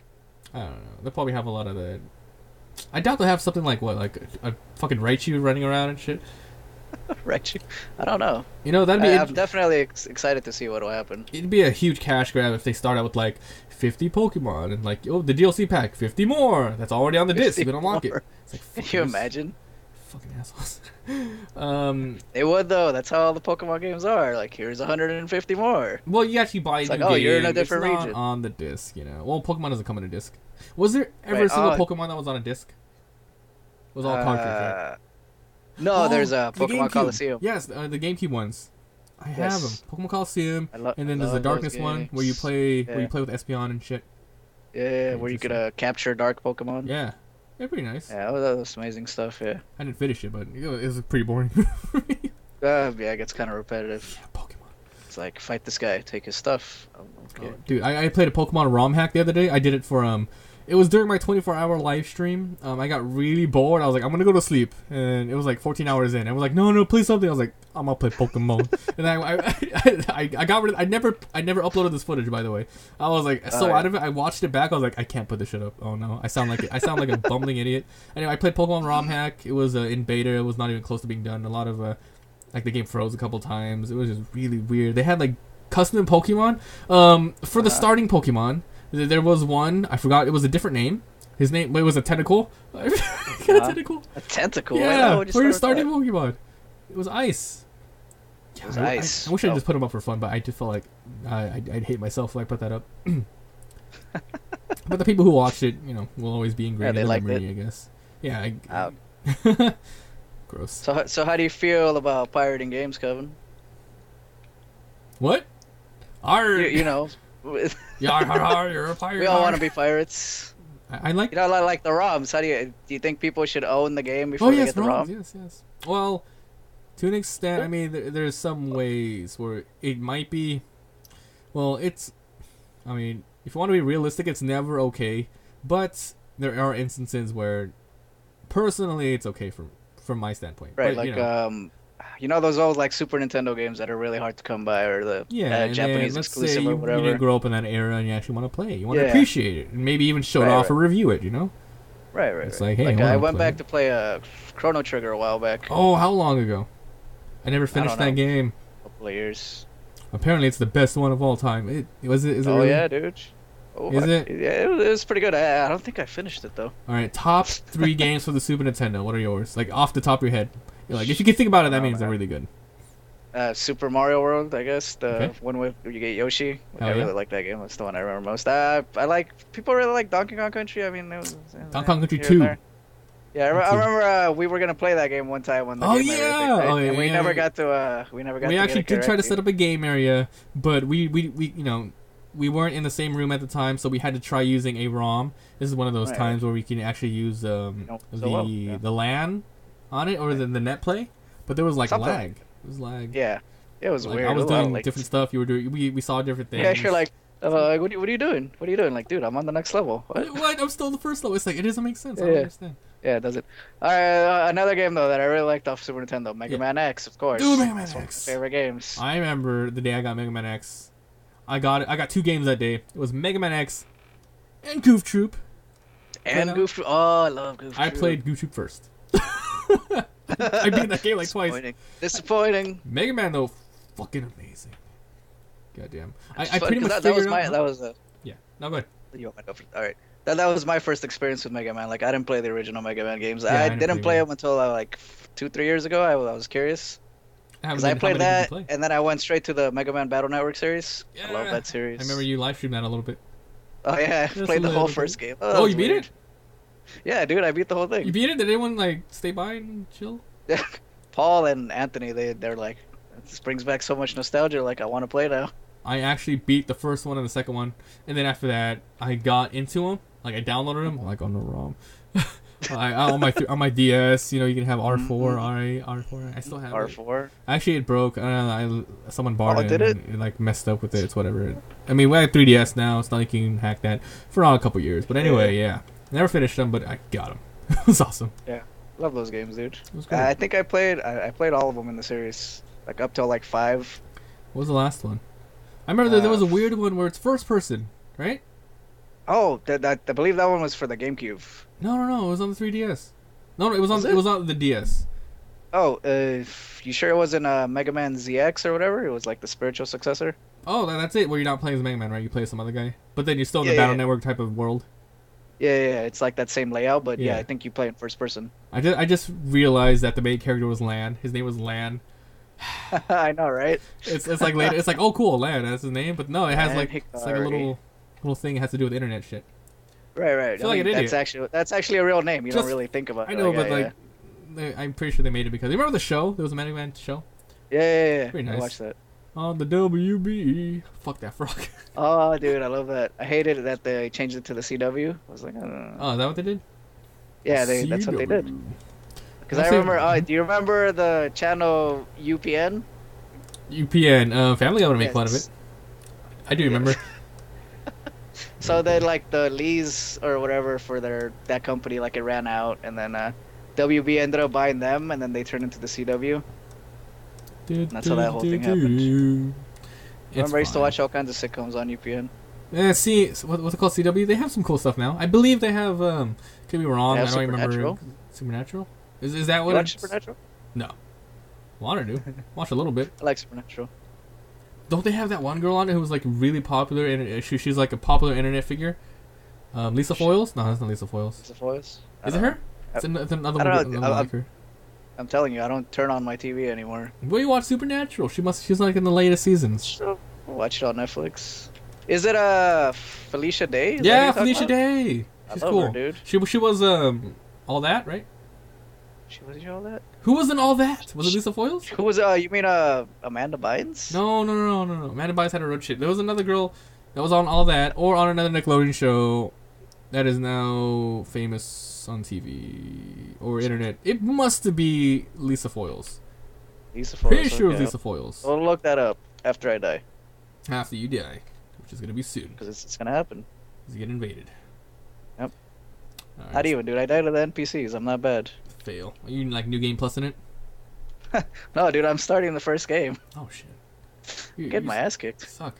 I don't know. They'll probably have a lot of the. I doubt they'll have something like a fucking Raichu running around and shit. Raichu? I don't know. That'd be. I'm definitely excited to see what'll happen. It'd be a huge cash grab if they start out with like 50 Pokemon and like the DLC pack 50 more. That's already on the disc. You can unlock it. It's like, can you imagine? Fucking assholes. They would though. That's how all the Pokemon games are. Like here's 150 more. Well, you actually buy. It's like you're in a different region. Not on the disc, Well, Pokemon doesn't come in a disc. Was there ever a single Pokemon that was on a disc? It was all cartridge, right? No, there's a Pokemon Colosseum. Yes, the GameCube ones. I have them. Pokemon Colosseum, and then there's the Darkness one where you play with Espeon and shit. Yeah, where you could capture dark Pokemon. Yeah, they're pretty nice. Yeah, that was amazing stuff. Yeah. I didn't finish it, but it was pretty boring. Yeah, it gets kind of repetitive. Yeah, Pokemon. It's like fight this guy, take his stuff. Okay. Oh, dude, I played a Pokemon ROM hack the other day. I did it for It was during my 24-hour live stream. I got really bored. I was like, I'm gonna go to sleep, and it was like 14 hours in. I was like, no, play something. I was like, I'm gonna play Pokemon, and I got rid of. I never uploaded this footage, by the way. I was like out of it. I watched it back. I was like, I can't put this shit up. Oh no, I sound like a bumbling idiot. Anyway, I played Pokemon ROM hack. It was in beta. It was not even close to being done. A lot of like the game froze a couple times. It was just really weird. They had like custom Pokemon for the starting Pokemon. There was one, I forgot, it was a different name. His name, it was a tentacle. A tentacle? A tentacle? Yeah, for your starting Pokemon. It was Ice. It was Ice. I wish I just put him up for fun, but I just felt like I'd hate myself if I put that up. But the people who watched it, will always be ingrained in memory, I guess. Yeah. Gross. So how do you feel about pirating games, Kevin? What? You're a pirate. We all want to be pirates. I like. Like the ROMs. Do you think people should own the game before they get the ROM? Yes. Well, To an extent, I mean, there's some ways where it might be. Well, I mean, if you want to be realistic, it's never okay. But there are instances where, personally, it's okay from my standpoint. Right, but, like those old like Super Nintendo games that are really hard to come by, or the Japanese exclusive or whatever. You didn't grow up in that era and you actually want to play it. You want to appreciate it, and maybe even show it off or review it. Right. It's like, hey, I went back to play Chrono Trigger a while back. Oh, how long ago? I never finished that game. A couple of years. Apparently, it's the best one of all time. Is it Oh really? yeah, dude. Oh, is it? Yeah, it was pretty good. I don't think I finished it though. All right, top 3 games for the Super Nintendo. What are yours? Like off the top of your head. Like if you can think about it, that means they're really good. Super Mario World, I guess, the one where you get Yoshi. I really like that game. That's the one I remember most. People really like Donkey Kong Country. I mean, Donkey Kong Country 2. Yeah, I remember we were gonna play that game one time when the game we never got to. We actually did try to set up a game area, but we weren't in the same room at the time, so we had to try using a ROM. This is one of those times where we can actually use the LAN on it or the net play, but there was like lag. It was lag. Yeah, it was weird. I was doing different stuff. You were doing. We saw different things. Yeah, you're like. What are you doing? What are you doing? Like, dude, I'm on the next level. What? I'm still the first level. It's like, it doesn't make sense. I don't understand. Yeah, it doesn't. Another game, though, that I really liked off Super Nintendo. Mega Man X, of course. Dude, Mega Man X. One of my favorite games. I remember the day I got Mega Man X. I got 2 games that day. It was Mega Man X and Goof Troop. Goof Troop. Oh, I love Goof Troop. I played Goof Troop first. I beat that game like twice. Disappointing. Mega Man, though, fucking amazing. Goddamn. I pretty much figured out. Yeah. No, go ahead. You want to go for all right. That was my first experience with Mega Man. Like, I didn't play the original Mega Man games. Yeah, I didn't play them until like 2-3 years ago. I was curious. Because I played that, and then I went straight to the Mega Man Battle Network series. Yeah. I love that series. I remember you live streamed that a little bit. Oh yeah, I played the whole first game. Oh, you beat it? Yeah, dude, I beat the whole thing. You beat it? Did anyone like stay by and chill? Paul and Anthony, they're like, this brings back so much nostalgia. Like, I want to play now. I actually beat the first one and the second one, and then after that, I got into them. Like, I downloaded them, like on the ROM. on my DS, you can have R4, R4. I still have R4. It. Actually, it broke. Someone bought it. Did it? It like messed up with it. It's whatever. I mean, we have 3DS now. It's not like you can hack that for a couple years. But anyway, yeah. Never finished them, but I got them. It was awesome. Yeah, love those games, dude. It was cool. I think I played all of them in the series, like up till like 5. What was the last one? I remember there was a weird one where it's first person, right? Oh, I believe that one was for the GameCube. No, it was on the 3DS. No, it was on the DS. Oh, you sure it wasn't Mega Man ZX or whatever? It was like the spiritual successor. Oh, that's it. Where you're not playing as Mega Man, right? You play as some other guy, but then you're still in the Battle Network type of world. Yeah, it's like that same layout, but I think you play in first person. I just realized that the main character was Lan. His name was Lan. I know, right? It's like later. It's like, oh, cool, Lan. That's his name, but no, it has it's like a little thing. It has to do with internet shit. Right. I feel like an idiot. That's actually a real name. You don't really think about it. I know, but I'm pretty sure they made it because you remember the show? There was a Mega Man show. Yeah. Pretty nice. I watched that. On the WB. Fuck that frog. Oh, dude, I love that. I hated it that they changed it to the CW. I was like, I don't know. Oh, is that what they did? Yeah, that's what they did. Because I remember. Do you remember the channel UPN? UPN. Family Guy would make fun of it. I do remember. So they like the lease or whatever for that company, like it ran out, and then WB ended up buying them, and then they turned into the CW. And that's how that whole thing happened. Remember, I used to watch all kinds of sitcoms on UPN. Yeah, see, what's it called? CW. They have some cool stuff now. I believe they have. Could be wrong. I don't remember. Supernatural. Is that what? You watch Supernatural? No. Want to do? Watch a little bit. I like Supernatural. Don't they have that one girl on it who was like really popular and she's like a popular internet figure? Lisa Foyles? No, that's not Lisa Foyles. Lisa Foyles? Is it her? It's another one like her. I'm telling you, I don't turn on my TV anymore. Well, you watch Supernatural. She's like in the latest seasons. So, watch it on Netflix. Is it Felicia Day? Yeah, Felicia Day. She's cool, her, dude. She was all that, right? She was all that. Who was in all that? Was it Lisa Foyles? Who was you mean Amanda Bynes? No. Amanda Bynes had her own shit. There was another girl that was on all that, or on another Nickelodeon show that is now famous on TV or internet. It must be Lisa Foyles. Lisa Pretty Foils. sure it was Okay. Lisa Foils. I'll look that up after I die. After you die, which is gonna be soon. Because it's gonna happen. You get invaded. Yep. Alright, Not even, dude. I died to the NPCs. I'm not bad. fail. Are you like New Game Plus in it? No, dude. I'm starting the first game. Oh shit. Get my ass kicked. Suck.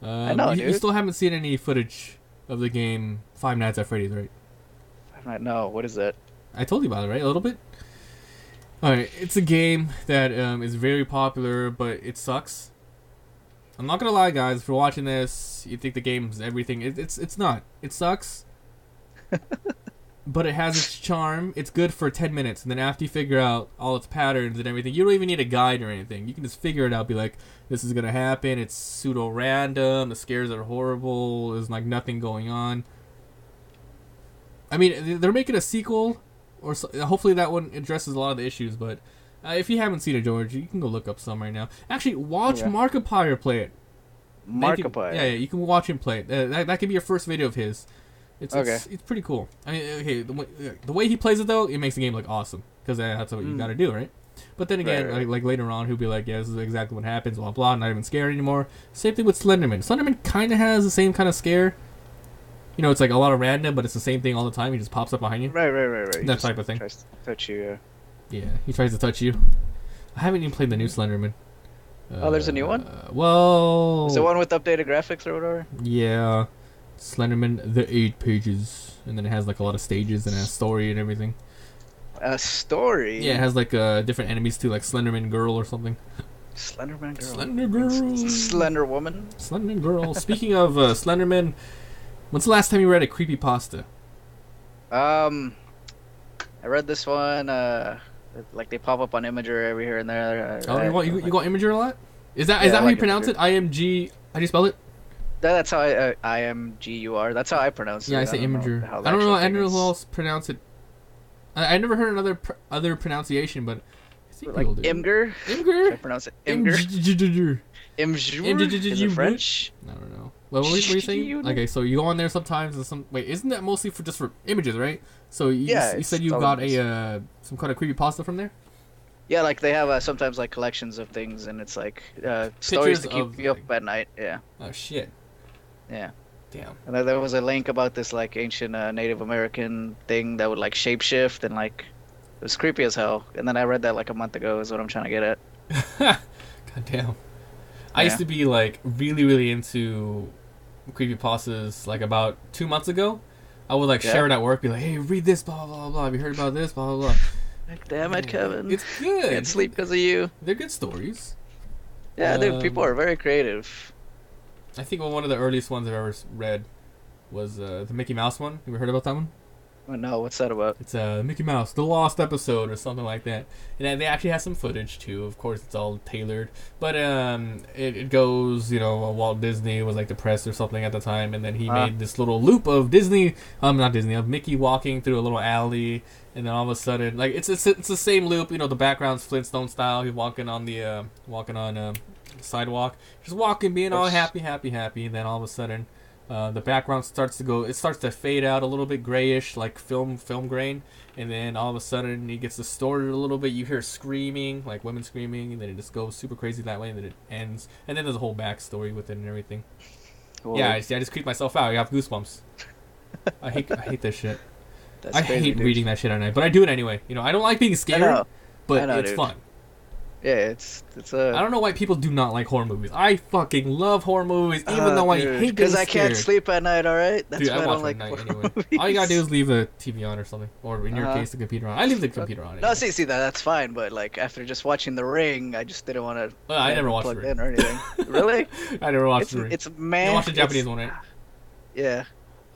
I know, you dude. still haven't seen any footage of the game Five Nights at Freddy's, right? I'm not. No. What is that? I told you about it, right? A little bit. Alright, it's a game that is very popular, but it sucks. I'm not gonna lie, guys. If you're watching this, you think the game's everything. It's not. It sucks. But it has its charm. It's good for 10 minutes, and then after you figure out all its patterns and everything, you don't even need a guide or anything. You can just figure it out. Be like, this is gonna happen. It's pseudo random. The scares are horrible. There's like nothing going on. I mean, they're making a sequel, or hopefully that one addresses a lot of the issues. But if you haven't seen it, George, you can go look up some right now. Actually, watch Markiplier play it. Markiplier. Yeah, you can watch him play it. That could be your first video of his. It's pretty cool. I mean, okay, the way he plays it though, it makes the game look awesome because that's what you got to do, right? But then again, Right. Like later on, he'll be like, "Yeah, this is exactly what happens." Blah blah. Not even scary anymore. Same thing with Slenderman. Slenderman kind of has the same kind of scare. You know, it's like a lot of random, but it's the same thing all the time. He just pops up behind you. Right. That type of thing. Tries to touch you. Yeah, he tries to touch you. I haven't even played the new Slenderman. Oh, there's a new one? Well, Is it one with updated graphics or whatever? yeah, Slenderman, the 8 pages, and then it has like a lot of stages and a story and everything. A story? Yeah, it has like different enemies too, like Slenderman Girl or something. Slenderman girl. Slender Girl. Slender woman. Slender Girl. Speaking of Slenderman, when's the last time you read a creepypasta? I read this one. Like they pop up on Imager every here and there. You go Imager a lot? Is that Yeah, how I like you pronounce Imager. it? IMG. How do you spell it? That's how IMGUR. That's how I pronounce it. Yeah, I say Imager. I don't know. I don't know who else pronounce it. I never heard another other pronunciation, but I think Like people do. Imgur. Imgur. I pronounce it Imgur. Imgur. Is it French? I don't know. What were you saying? Okay, so you go on there sometimes and some. Wait, isn't that mostly just for images, right? So you said you got a some kind of creepypasta from there. Yeah, like they have sometimes like collections of things, and it's like stories to keep you up at night. Yeah. Oh shit. Yeah. Damn. And then there was a link about this like ancient Native American thing that would like shapeshift and like it was creepy as hell. And then I read that like a month ago is what I'm trying to get at. God damn. I used to be like really into creepypastas like about 2 months ago. I would like share it at work, be like, "Hey, read this, blah blah blah. Have you heard about this, blah blah blah." Like, damn it, Kevin. It's good. Can't sleep because of you. They're good stories. Yeah, dude, people are very creative. I think one of the earliest ones I've ever read was the Mickey Mouse one. You ever heard about that one? Oh no, what's that about? It's Mickey Mouse, the Lost Episode, or something like that. And they actually have some footage too. Of course, it's all tailored, but it goes. You know, Walt Disney was like depressed or something at the time, and then he made this little loop of of Mickey walking through a little alley, and then all of a sudden, like it's the same loop. You know, the background's Flintstone style. He's walking on the sidewalk, just walking, being all happy, and then all of a sudden. The background starts to fade out a little bit grayish, like film grain, and then all of a sudden it gets distorted a little bit. You hear screaming, like women screaming, and then it just goes super crazy that way, and then it ends. And then there's a whole backstory with it and everything. Cool. Yeah, I just creep myself out. I have goosebumps. I hate this shit. I hate reading that shit at night, but I do it anyway. You know, I don't like being scared, but it's fun. Yeah, it's I don't know why people do not like horror movies. I fucking love horror movies, even though I hate being scared. Because I can't sleep at night, alright? That's why I don't like horror movies. All you gotta do is leave the TV on or something. Or in your case, the computer on. I leave the computer on. No, see, that's fine, but like after just watching The Ring, I just didn't want to I never watched The Ring. or anything. Really? I never watched The Ring. It's man. You watched the Japanese one, right? Yeah.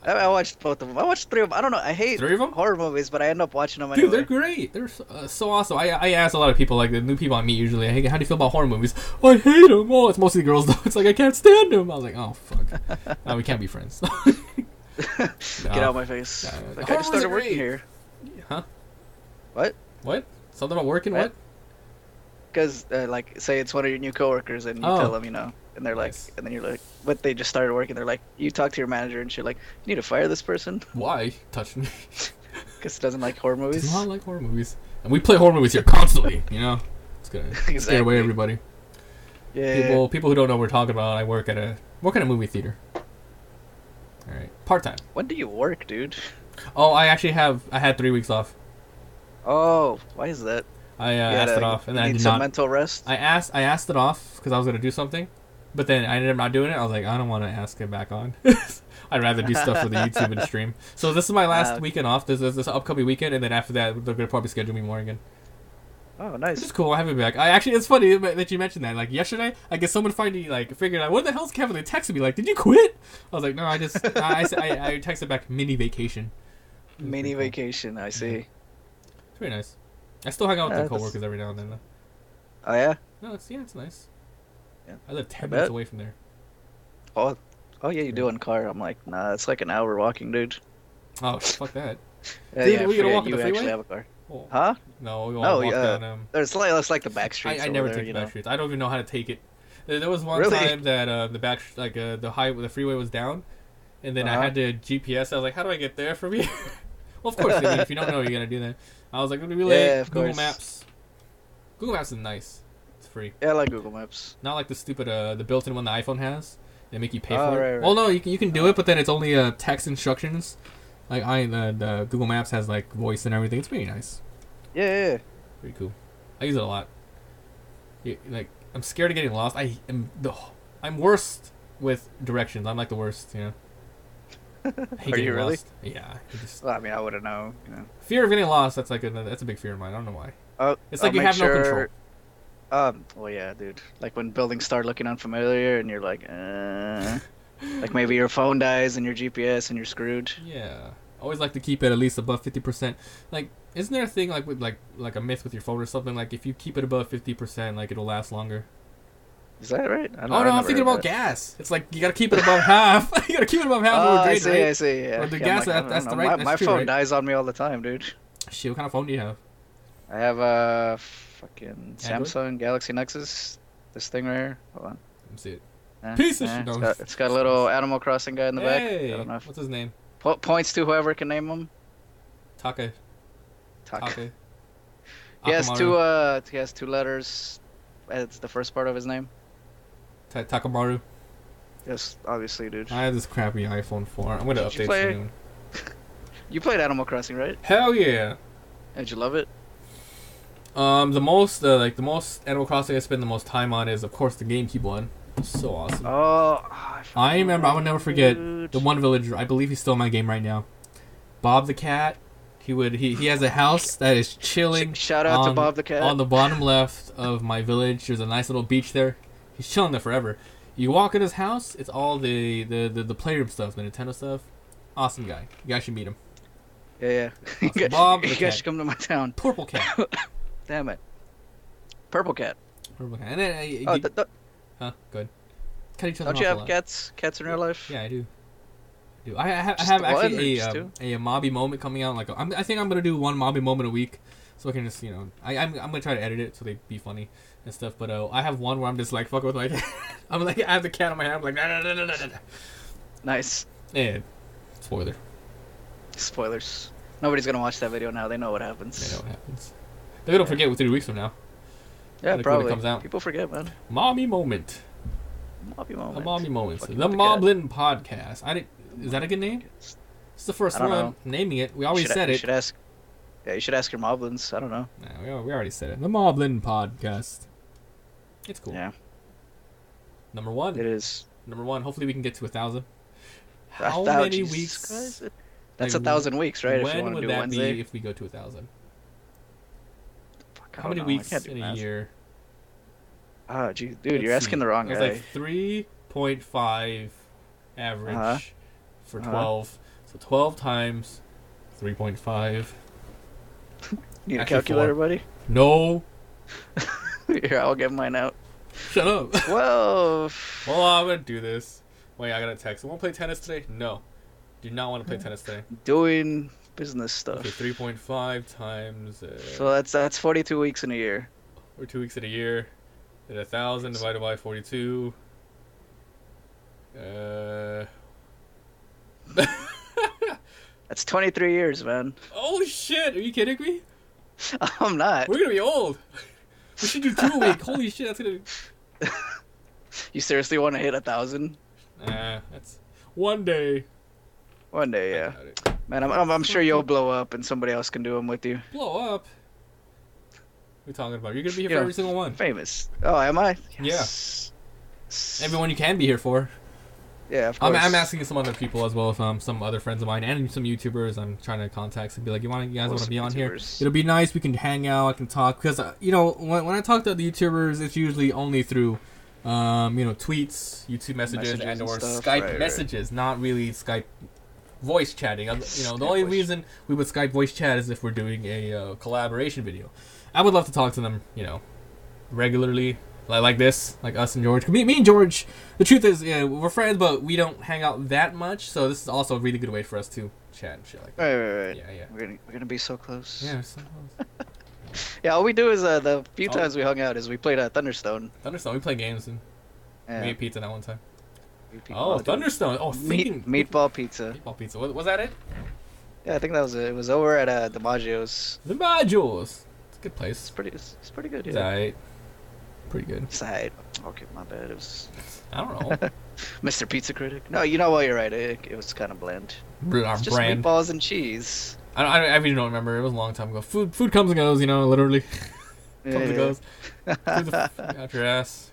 I watched both of them. I watched 3 of them. I don't know. I hate 3 of them? horror movies, but I end up watching them anyway. Dude, they're great. They're so awesome. I ask a lot of people, like the new people I meet usually, hey, how do you feel about horror movies? Oh, I hate them. Oh, it's mostly girls though. It's like I can't stand them. I was like, oh fuck. No, we can't be friends. Get out of my face. Like I just started working here. Huh? What? What? Something about working? What? Because like, say it's one of your new coworkers, and you tell them, you know. And they're like, and then you're like, but they just started working. They're like, you talk to your manager and shit, like, you need to fire this person. Why? Touch me. Because he doesn't like horror movies. Does not like horror movies. And we play horror movies here constantly, you know? It's gonna scare away everybody. Yeah. People who don't know what we're talking about, I work at a movie theater. All right, part-time. When do you work, dude? Oh, I had 3 weeks off. Oh, why is that? I asked it off, and then I did some not. mental rest. I asked it off because I was gonna do something, but then I ended up not doing it. I was like, I don't want to ask it back on. I'd rather do stuff for the YouTube and stream. So this is my last weekend off. This upcoming weekend, and then after that, they're gonna probably schedule me more again. Oh, nice. It's cool. I have it back. It's funny that you mentioned that. Like yesterday, I guess someone finally figured out what the hell's Kevin. They texted me like, "Did you quit?" I was like, "No, I just I texted back mini vacation." Mini vacation. I see. It's pretty nice. I still hang out with the coworkers every now and then. Though. Oh yeah. No, it's nice. Yeah. I live 10 minutes away from there. Oh yeah, you do in car. I'm like, nah, it's like an hour walking, dude. Oh, fuck that. Dude, we gonna walk on the freeway? Actually have a car. Oh. Huh? No, we want to walk down. It's like the back streets. I never take the back streets. I don't even know how to take it. There was one time that the back the freeway was down, and then I had to GPS. I was like, how do I get there from here? Well, of course, if you don't know, you're gonna do that. I was like, let me relay Google Maps. Google Maps is nice. It's free. Yeah, I like Google Maps. Not like the stupid the built-in one the iPhone has. They make you pay for it. Right. Well, no, you can do it, but then it's only text instructions. Like the Google Maps has like voice and everything. It's pretty nice. Yeah. Pretty cool. I use it a lot. I'm scared of getting lost. I'm worst with directions. I'm like the worst, you know. I hate Are you really? lost. Yeah. Well, I mean, I wouldn't know. Fear of getting lost. That's a big fear of mine. I don't know why. It's like you have no control. Well, yeah, dude. Like when buildings start looking unfamiliar, and you're like, like maybe your phone dies and your GPS, and you're screwed. Yeah. I always like to keep it at least above 50%. Like, isn't there a thing like with like a myth with your phone or something? Like if you keep it above 50%, like it'll last longer. Is that right? I'm thinking about gas. It's like you gotta keep it above half. You gotta keep it above half. I see. Yeah. Or the gas. That's the right. My phone dies on me all the time, dude. Shit, what kind of phone do you have? I have a fucking Samsung Galaxy Nexus. This thing right here. Hold on. Let me see it. Piece of shit. It's got a little Animal Crossing guy in the back. I don't know. What's his name? Points to whoever can name him. Take. He has two letters. It's the first part of his name. Takamaru. Yes, obviously, dude. I have this crappy iPhone 4. I'm gonna update soon. You played Animal Crossing, right? Hell yeah. Did you love it? The most Animal Crossing I spend the most time on is of course the GameCube one. It's so awesome. Oh, I remember. I will never forget the one villager. I believe he's still in my game right now. Bob the cat. He has a house that is chilling. Shout out to Bob the cat. On the bottom left of my village, there's a nice little beach there. He's chilling there forever. You walk in his house, it's all the playroom stuff, the Nintendo stuff. Awesome guy. You guys should meet him. Yeah. Awesome. Bob the cat. You guys should come to my town. Purple cat. Damn it. Purple cat. And then huh? Good. Cut each other. Don't you have cats? Cats in real life? Yeah, I do. I have actually a Mabi moment coming out. Like I think I'm gonna do one Mabi moment a week, so I can just I'm gonna try to edit it so they be funny and stuff. But I have one where I'm just like fuck with like I'm like I have the cat on my hand. I'm like nah. Nice. And Spoilers. Nobody's gonna watch that video now. They know what happens. They know what happens. They're gonna forget 3 weeks from now. Yeah, probably. When it comes out. People forget, man. Mabi moment. Mabi moment. A Mabi moment. The Mablin Podcast. Is that a good name? It's the first one. Naming it. We always said it. You should ask your Moblins. I don't know. Nah, we already said it. The Mablin Podcast. It's cool. Yeah. Number 1. It is. Number 1. Hopefully we can get to 1,000. How many weeks? That's 1,000 weeks, right? When would that be if we go to 1,000? How many weeks in a year? Ah, geez, dude, you're asking the wrong guy. It's like 3.5 average for 12. So 12 times 3.5. Need a calculator, buddy? No. Here, I'll get mine out. Shut up. 12. Well, I'm gonna do this. Wait, I got a text. Want to play tennis today? No. Do not want to play tennis today. Doing business stuff. Okay, 3.5 times. So that's 42 weeks in a year. Or 2 weeks in a year. Then 1,000 divided by 42. That's 23 years, man. Holy shit! Are you kidding me? I'm not. We're gonna be old. We should do 2 a week. Holy shit, that's gonna. You seriously want to hit 1,000? That's one day. One day, yeah. Man, I'm sure you'll blow up and somebody else can do them with you. Blow up? What are you talking about? You're gonna be here for every single one. Famous. Oh, am I? Yes. Yeah. Everyone you can be here for. Yeah, of course. I'm asking some other people as well, some other friends of mine and some YouTubers I'm trying to contact and be like, you guys want to be on here? It'll be nice. We can hang out. I can talk because when I talk to the YouTubers, it's usually only through tweets, YouTube messages, and or Skype messages. Not really Skype voice chatting. The only reason we would Skype voice chat is if we're doing a collaboration video. I would love to talk to them, regularly. Like this, like us and George. Me and George, the truth is, we're friends, but we don't hang out that much. So this is also a really good way for us to chat and shit like that. Right. Yeah. We're gonna be so close. Yeah, we're so close. Yeah, all we do is the few times we hung out is we played Thunderstone. Thunderstone, we play games and we ate pizza that one time. Oh, Thunderstone. Oh, meatball pizza. Meatball pizza. Was that it? Yeah, I think that was it. It was over at the Maggio's. The Maggio's. It's a good place. It's pretty good. Yeah. It's alright. Pretty good. Side. Okay, my bad. It was. I don't know. Mr. Pizza Critic. No, you know what? You're right. It was kind of bland. Our just brand. Meatballs and cheese. I really don't remember. It was a long time ago. Food comes and goes. Literally. Comes and goes. Out your ass.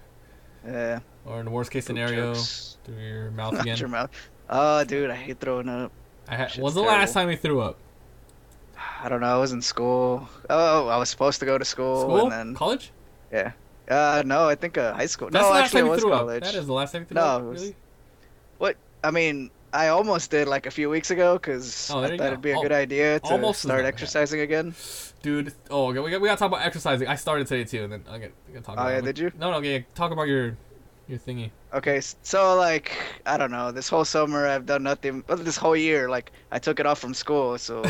Yeah. Or in the worst case scenario, through your mouth again. Your mouth. Oh, dude, I hate throwing up. When's the last time you threw up? I don't know. I was in school. Oh, I was supposed to go to school. And then college? Yeah. No, I think high school. That's no, the last actually, time it was threw college. Up. That is the last time you threw up? No, Really? What? I mean, I almost did like a few weeks ago because I thought it'd be a good idea to start exercising again. Dude, we gotta talk about exercising. I started today too, and then I gotta talk about it. Oh, yeah, did you? No, talk about your thingy. Okay, so like, I don't know, this whole summer I've done nothing, but this whole year, like, I took it off from school, so,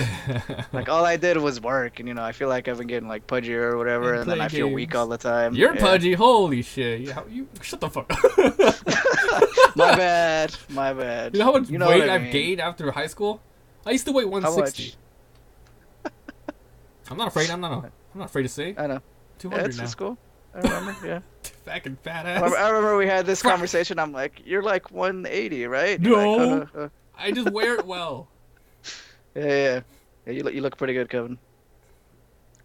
like, all I did was work, and, I feel like I've been getting, like, pudgier or whatever, and then I feel weak all the time. You're pudgy, holy shit. You shut the fuck up. My bad. You know how much weight I've gained after high school? I used to weigh 160. I'm not afraid, I'm not afraid to say. I know. 200 now. It's cool. I remember, yeah. Fucking fat ass. I remember we had this conversation. I'm like, you're like 180, right? No. Like, I just wear it well. Yeah. You look pretty good, Kevin.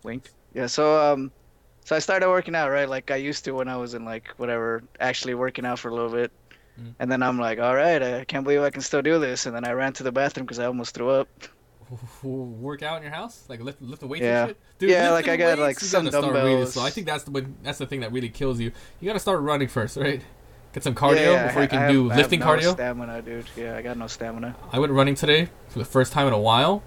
Wink. Yeah. So I started working out, right? Like I used to when I was in like whatever, actually working out for a little bit. And then I'm like, all right, I can't believe I can still do this. And then I ran to the bathroom because I almost threw up. Work out in your house, like lift the weights and shit. Dude, yeah, like I got like some dumbbells. Really slow. I think that's the thing that really kills you. You gotta start running first, right? Get some cardio before you can do lifting cardio. I have no stamina, dude. Yeah, I got no stamina. I went running today for the first time in a while.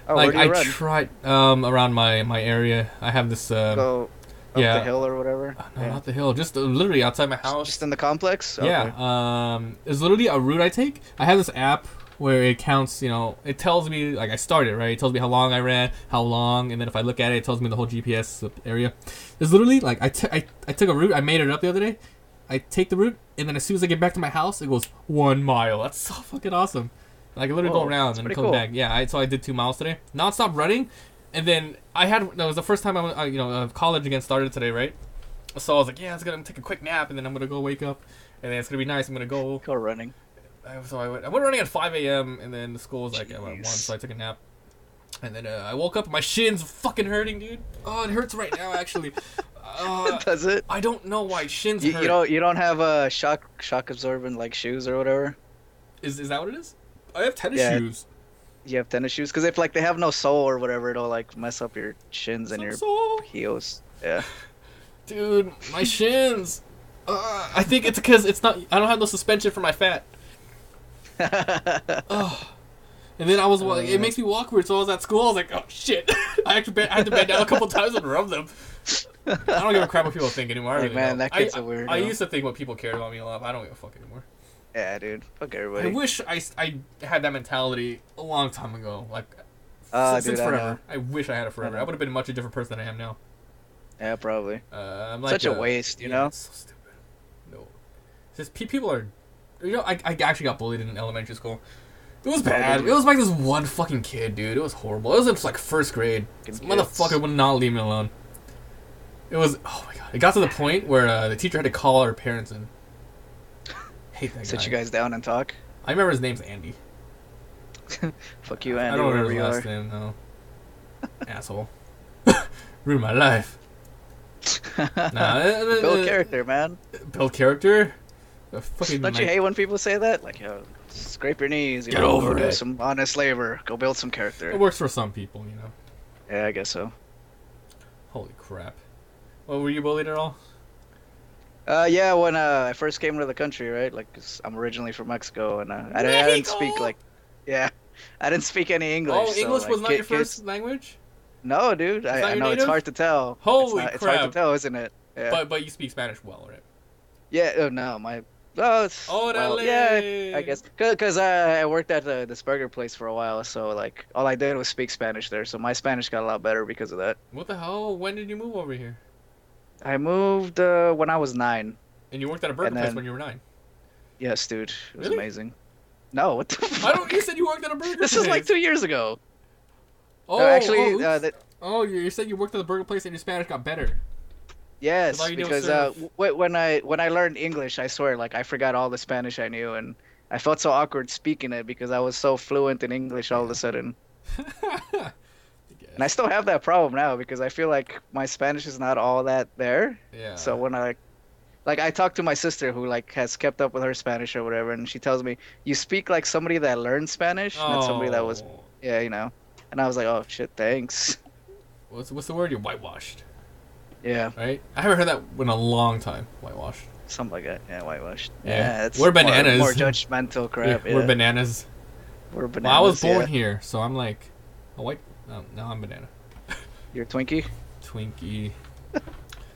Oh, like where do you run? Tried around my area. I have this. Go up the hill or whatever. No, not the hill. Just literally outside my house. Just in the complex. Okay. Yeah. It's literally a route I take. I have this app where it counts, it tells me, like, I started, right? It tells me how long I ran, how long, and then if I look at it, it tells me the whole GPS area. It's literally, like, I took a route, I made it up the other day, I take the route, and then as soon as I get back to my house, it goes 1 mile. That's so fucking awesome. Like, I literally go around and come back. Yeah, so I did 2 miles today. Non-stop running, and then it was the first time college again started today, right? So I was like, yeah, I'm going to take a quick nap, and then I'm going to go wake up, and then it's going to be nice, I'm going to go running. So I went running at 5 a.m. and then the school was like at 1, so I took a nap. And then I woke up and my shin's fucking hurting, dude. Oh, it hurts right now, actually. Does it? I don't know why shins hurt. You don't have a shock absorbent like shoes or whatever? Is that what it is? I have tennis shoes. You have tennis shoes? Because if like they have no sole or whatever, it'll like mess up your shins and your heels. Yeah. Dude, my shins. I think it's because I don't have no suspension for my fat. Oh. And then it makes me walk weird, so I was at school, I was like, oh shit. I had to bend down a couple times and rub them. I don't give a crap what people think anymore. That kid's a weirdo. I used to think what people cared about me a lot, but I don't give a fuck anymore. Yeah, dude. Fuck everybody. I wish I had that mentality a long time ago. Like, since forever. I wish I had it forever. I would have been a much different person than I am now. Yeah, probably. I'm like, such a waste, you know? It's so stupid. No. It's just people are... I actually got bullied in elementary school. It was bad. It was like this one fucking kid, dude. It was horrible. It was in like first grade. This motherfucker would not leave me alone. It was, oh my god. It got to the point where the teacher had to call our parents in. Hate that guy. Sit you guys down and talk. I remember his name's Andy. Fuck you, Andy. I don't remember his last name, no. Asshole. Ruined my life. Build character, man. Build character? Don't you hate when people say that? Like, yo, scrape your knees, Get over do it. some honest labor, go build some character. It works for some people, you know. Yeah, I guess so. Holy crap. Well, were you bullied at all? Yeah, when I first came to the country, right? Like, 'cause I'm originally from Mexico, and I didn't speak I didn't speak any English. Oh, English so, was like, not your first language? No, dude. I know native? it's hard to tell. Holy It's hard to tell, isn't it? Yeah. But you speak Spanish well, right? Yeah. Oh no, yeah, I guess because I worked at this burger place for a while, so like all I did was speak Spanish there, so my Spanish got a lot better because of that. What the hell? When did you move over here? I moved when I was 9. And you worked at a burger place when you were 9? Yes, dude. It was really? Amazing. No, what the fuck? You said you worked at a burger place. This is like 2 years ago. Oh, you said you worked at the burger place and your Spanish got better. Yes, because when I learned English, I swear, like I forgot all the Spanish I knew, and I felt so awkward speaking it because I was so fluent in English all of a sudden. And I still have that problem now because I feel like my Spanish is not all that there. Yeah. So when I talk to my sister who like has kept up with her Spanish or whatever, and she tells me you speak like somebody that learned Spanish, not somebody that was, you know. And I was like, oh shit, thanks. What's the word? You're whitewashed. Yeah. Right? I haven't heard that in a long time. Whitewashed. Something like that. Yeah, whitewashed. Yeah. It's we're bananas. More judgmental crap. Yeah, we're bananas. We're bananas. Well, I was born here, so I'm like a white. No, I'm banana. You're a Twinkie? Twinkie.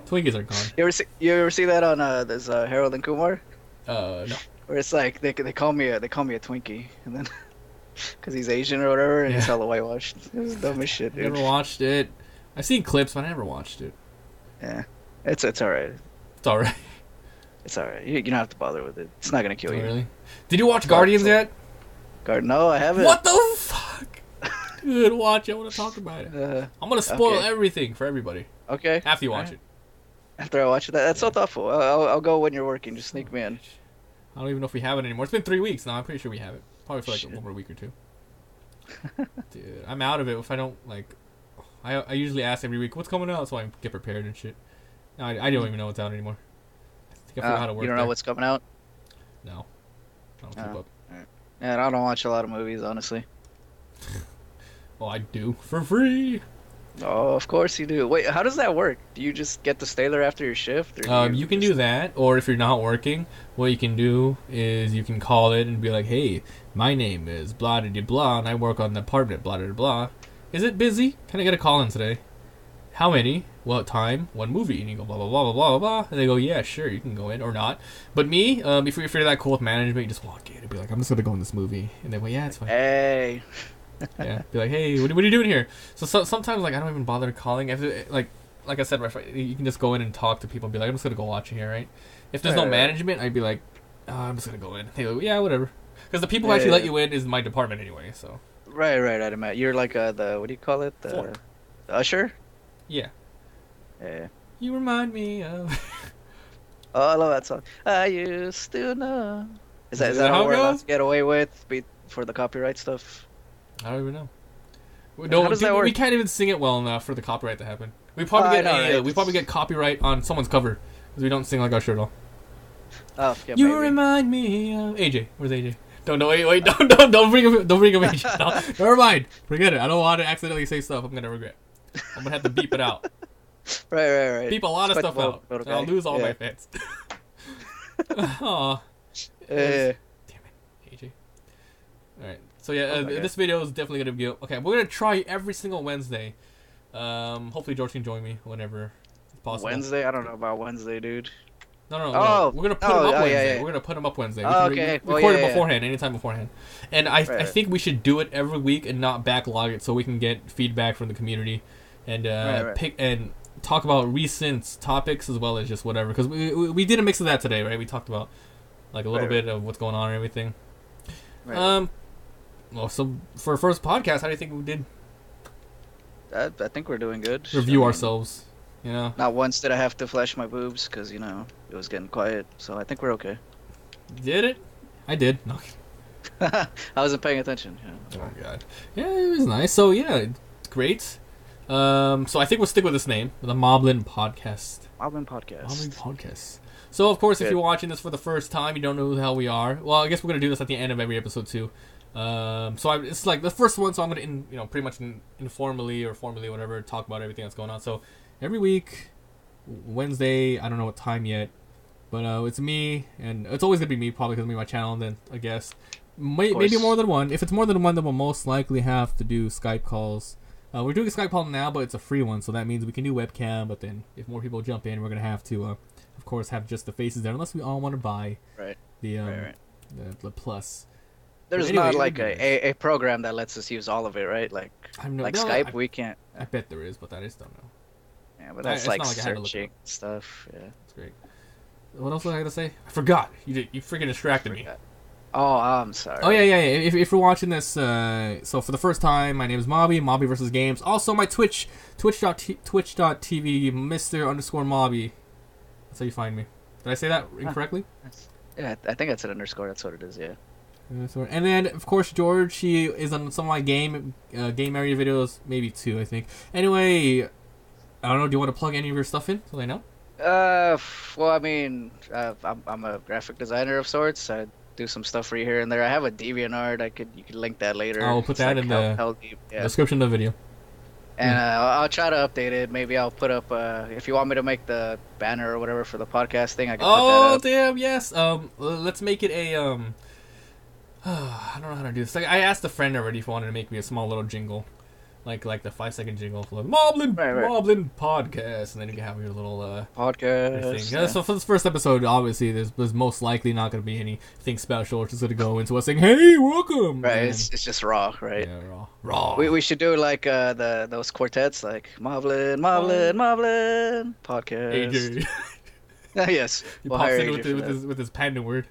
Twinkies are gone. You ever see that on this Harold and Kumar? No. Where it's like they call me a Twinkie, and then because he's Asian or whatever, and he's hella whitewashed. It was dumb as shit, dude. Never watched it. I've seen clips, but I never watched it. Yeah, it's alright. It's alright. It's alright. You don't have to bother with it. It's not gonna kill you. Really? Did you watch Guardians yet? No, I haven't. What the fuck? Dude, watch it. I want to talk about it. I'm gonna spoil everything for everybody. Okay. After you watch it. After I watch it, that's so thoughtful. I'll go when you're working. Just sneak me in. I don't even know if we have it anymore. It's been 3 weeks now. I'm pretty sure we have it. Probably for like one more week or 2. Dude, I'm out of it if I don't like. I usually ask every week what's coming out, so I get prepared and shit. I don't even know what's out anymore. I think I forgot how to work. You don't know what's coming out? No, I don't keep up. Right. Yeah, I don't watch a lot of movies, honestly. Well, I do for free. Oh, of course you do. Wait, how does that work? Do you just get to stay there after your shift? Or you can do that, or if you're not working, what you can do is you can call it and be like, "Hey, my name is blah blah blah, and I work on the department blah blah blah. Is it busy? Can I get a call in today? How many? What time? What movie?" And you go blah blah blah blah blah blah, and they go, "Yeah, sure, you can go in or not." But me, if you're that cool with management, you just walk in and be like, "I'm just gonna go in this movie," and they go, "Yeah, it's fine." Hey. Yeah, be like, "Hey, what are you doing here?" So sometimes like I don't even bother calling. If like I said, you can just go in and talk to people and be like, "I'm just gonna go watch it here," right? If there's no management, I'd be like, "I'm just gonna go in." They go, "Yeah, whatever," because the people who actually let you in is my department anyway. So right, I'd imagine you're like the what do you call it? The usher. Yeah. Yeah. You remind me of. Oh, I love that song. I used to know. Is that all we're allowed to get away with for the copyright stuff? I don't even know. No, we can't even sing it well enough for the copyright to happen. We probably get copyright on someone's cover because we don't sing like our shirt all. Oh, yeah, you remind me of AJ. Where's AJ? Don't wait, don't bring him AJ. No, never mind. Forget it. I don't want to accidentally say stuff I'm gonna regret. I'm gonna have to beep it out. Right. Beep a lot of stuff out. Okay. I'll lose all my fans. Aw. Damn it, AJ. All right. So yeah, this video is definitely gonna be okay. We're gonna try every single Wednesday. Hopefully George can join me whenever it's possible. Wednesday? I don't know about Wednesday, dude. No. We're gonna put him up Wednesday. Yeah. We're gonna put him up Wednesday. Record it beforehand, anytime beforehand. And I think we should do it every week and not backlog it, so we can get feedback from the community and pick and talk about recent topics as well as just whatever. Because we did a mix of that today, right? We talked about like a little bit of what's going on and everything. Right. Well, so for our first podcast, how do you think we did? I think we're doing good. Review ourselves. You know. Not once did I have to flash my boobs because it was getting quiet. So I think we're okay. Did it? I did. No. I wasn't paying attention. Yeah. Oh god. Yeah, it was nice. So yeah, great. So I think we'll stick with this name, the Mablin Podcast. Mablin Podcast. Mablin Podcast. So of course, Good. if you're watching this for the first time, you don't know who the hell we are. Well, I guess we're gonna do this at the end of every episode too. It's like the first one, so I'm gonna pretty much informally or formally, whatever, talk about everything that's going on. So every week, Wednesday, I don't know what time yet, but it's me, and it's always gonna be me, probably because I'm my channel. And then I guess maybe more than one. If it's more than one, then we'll most likely have to do Skype calls. We're doing a Skype call now, but it's a free one, so that means we can do webcam. But then if more people jump in, we're gonna have to, of course, have just the faces there, unless we all want to buy the plus. There's not like a program that lets us use all of it, right? Like Skype, we can't. I bet there is, but I just don't know. Yeah, but that's like searching stuff. Yeah, that's great. What else was I gonna say? I forgot. You freaking distracted me. Oh, I'm sorry. Oh yeah. If you're watching this, so for the first time, my name is Mabi. MabiVsGames. Also, my twitch.tv, Mr_Mabi. That's how you find me. Did I say that incorrectly? Yeah, I think that's an underscore. That's what it is. Yeah. And then, of course, George, he is on some of my game area videos, maybe 2, I think. Anyway, I don't know, do you want to plug any of your stuff in so they know? Well, I mean, I'm a graphic designer of sorts. I do some stuff for you here and there. I have a DeviantArt. You could link that later. I'll put that in the description of the video. And I'll try to update it. Maybe I'll put up, if you want me to make the banner or whatever for the podcast thing, I can put that up. Damn, yes. Let's make it a, I don't know how to do this. Like, I asked a friend already if he wanted to make me a small little jingle, like the 5-second jingle for Mablin Podcast, and then you can have your little podcast. Thing. Yeah. So for this first episode, obviously, there's most likely not going to be anything special. We're just going to go into us saying, "Hey, welcome." Right. It's just raw, right? Yeah, raw. We should do like those quartets, like Mablin Podcast. AJ. Yes. He pops in with his panda word.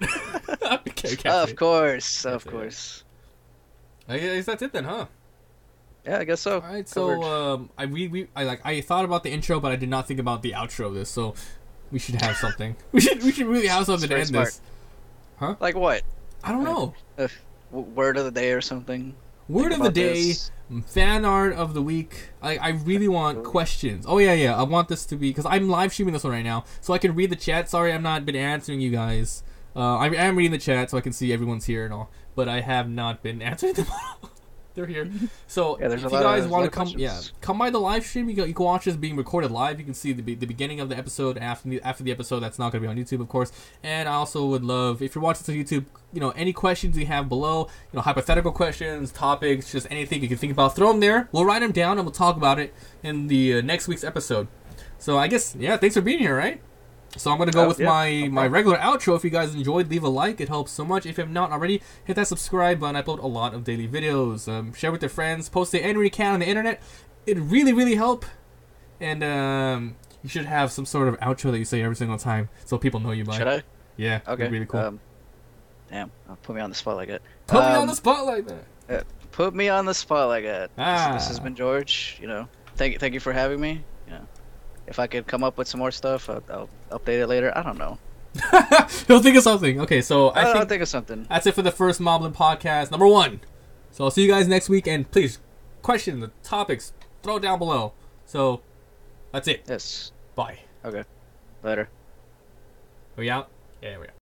Of course. I guess that's it then, huh? Yeah, I guess so. All right, so I thought about the intro, but I did not think about the outro of this. So we should have something. we should really have something to end this. Huh? Like what? I don't know. Word of the day or something. Word of the day. Fan art of the week. I really want questions. Oh yeah. I want this to be, because I'm live streaming this one right now, so I can read the chat. Sorry, I've not been answering you guys. I am reading the chat so I can see everyone's here and all, but I have not been answering them all. They're here. So if you guys want to come by the live stream, you can watch this being recorded live. You can see the beginning of the episode after the episode. That's not going to be on YouTube, of course. And I also would love, if you're watching this on YouTube, any questions you have below, hypothetical questions, topics, just anything you can think about, throw them there. We'll write them down and we'll talk about it in the next week's episode. So I guess, thanks for being here, right? So I'm going to go with my regular outro. If you guys enjoyed, leave a like. It helps so much. If you have not already, hit that subscribe button. I upload a lot of daily videos. Share with your friends. Post it anywhere you can on the internet. It really, really help. And you should have some sort of outro that you say every single time so people know you by. Should I? Yeah. Okay. Really cool. Damn. Put me on the spot like that. Put me on the spot like that. Put me on the spot like that. Ah. This has been George. Thank you for having me. If I could come up with some more stuff, I'll update it later. I don't know. He'll think of something. Okay, so I'll think of something. That's it for the first Mablin Podcast, number 1. So I'll see you guys next week, and please, questions, the topics, throw it down below. So, that's it. Yes. Bye. Okay. Later. Are we out? Yeah, we are.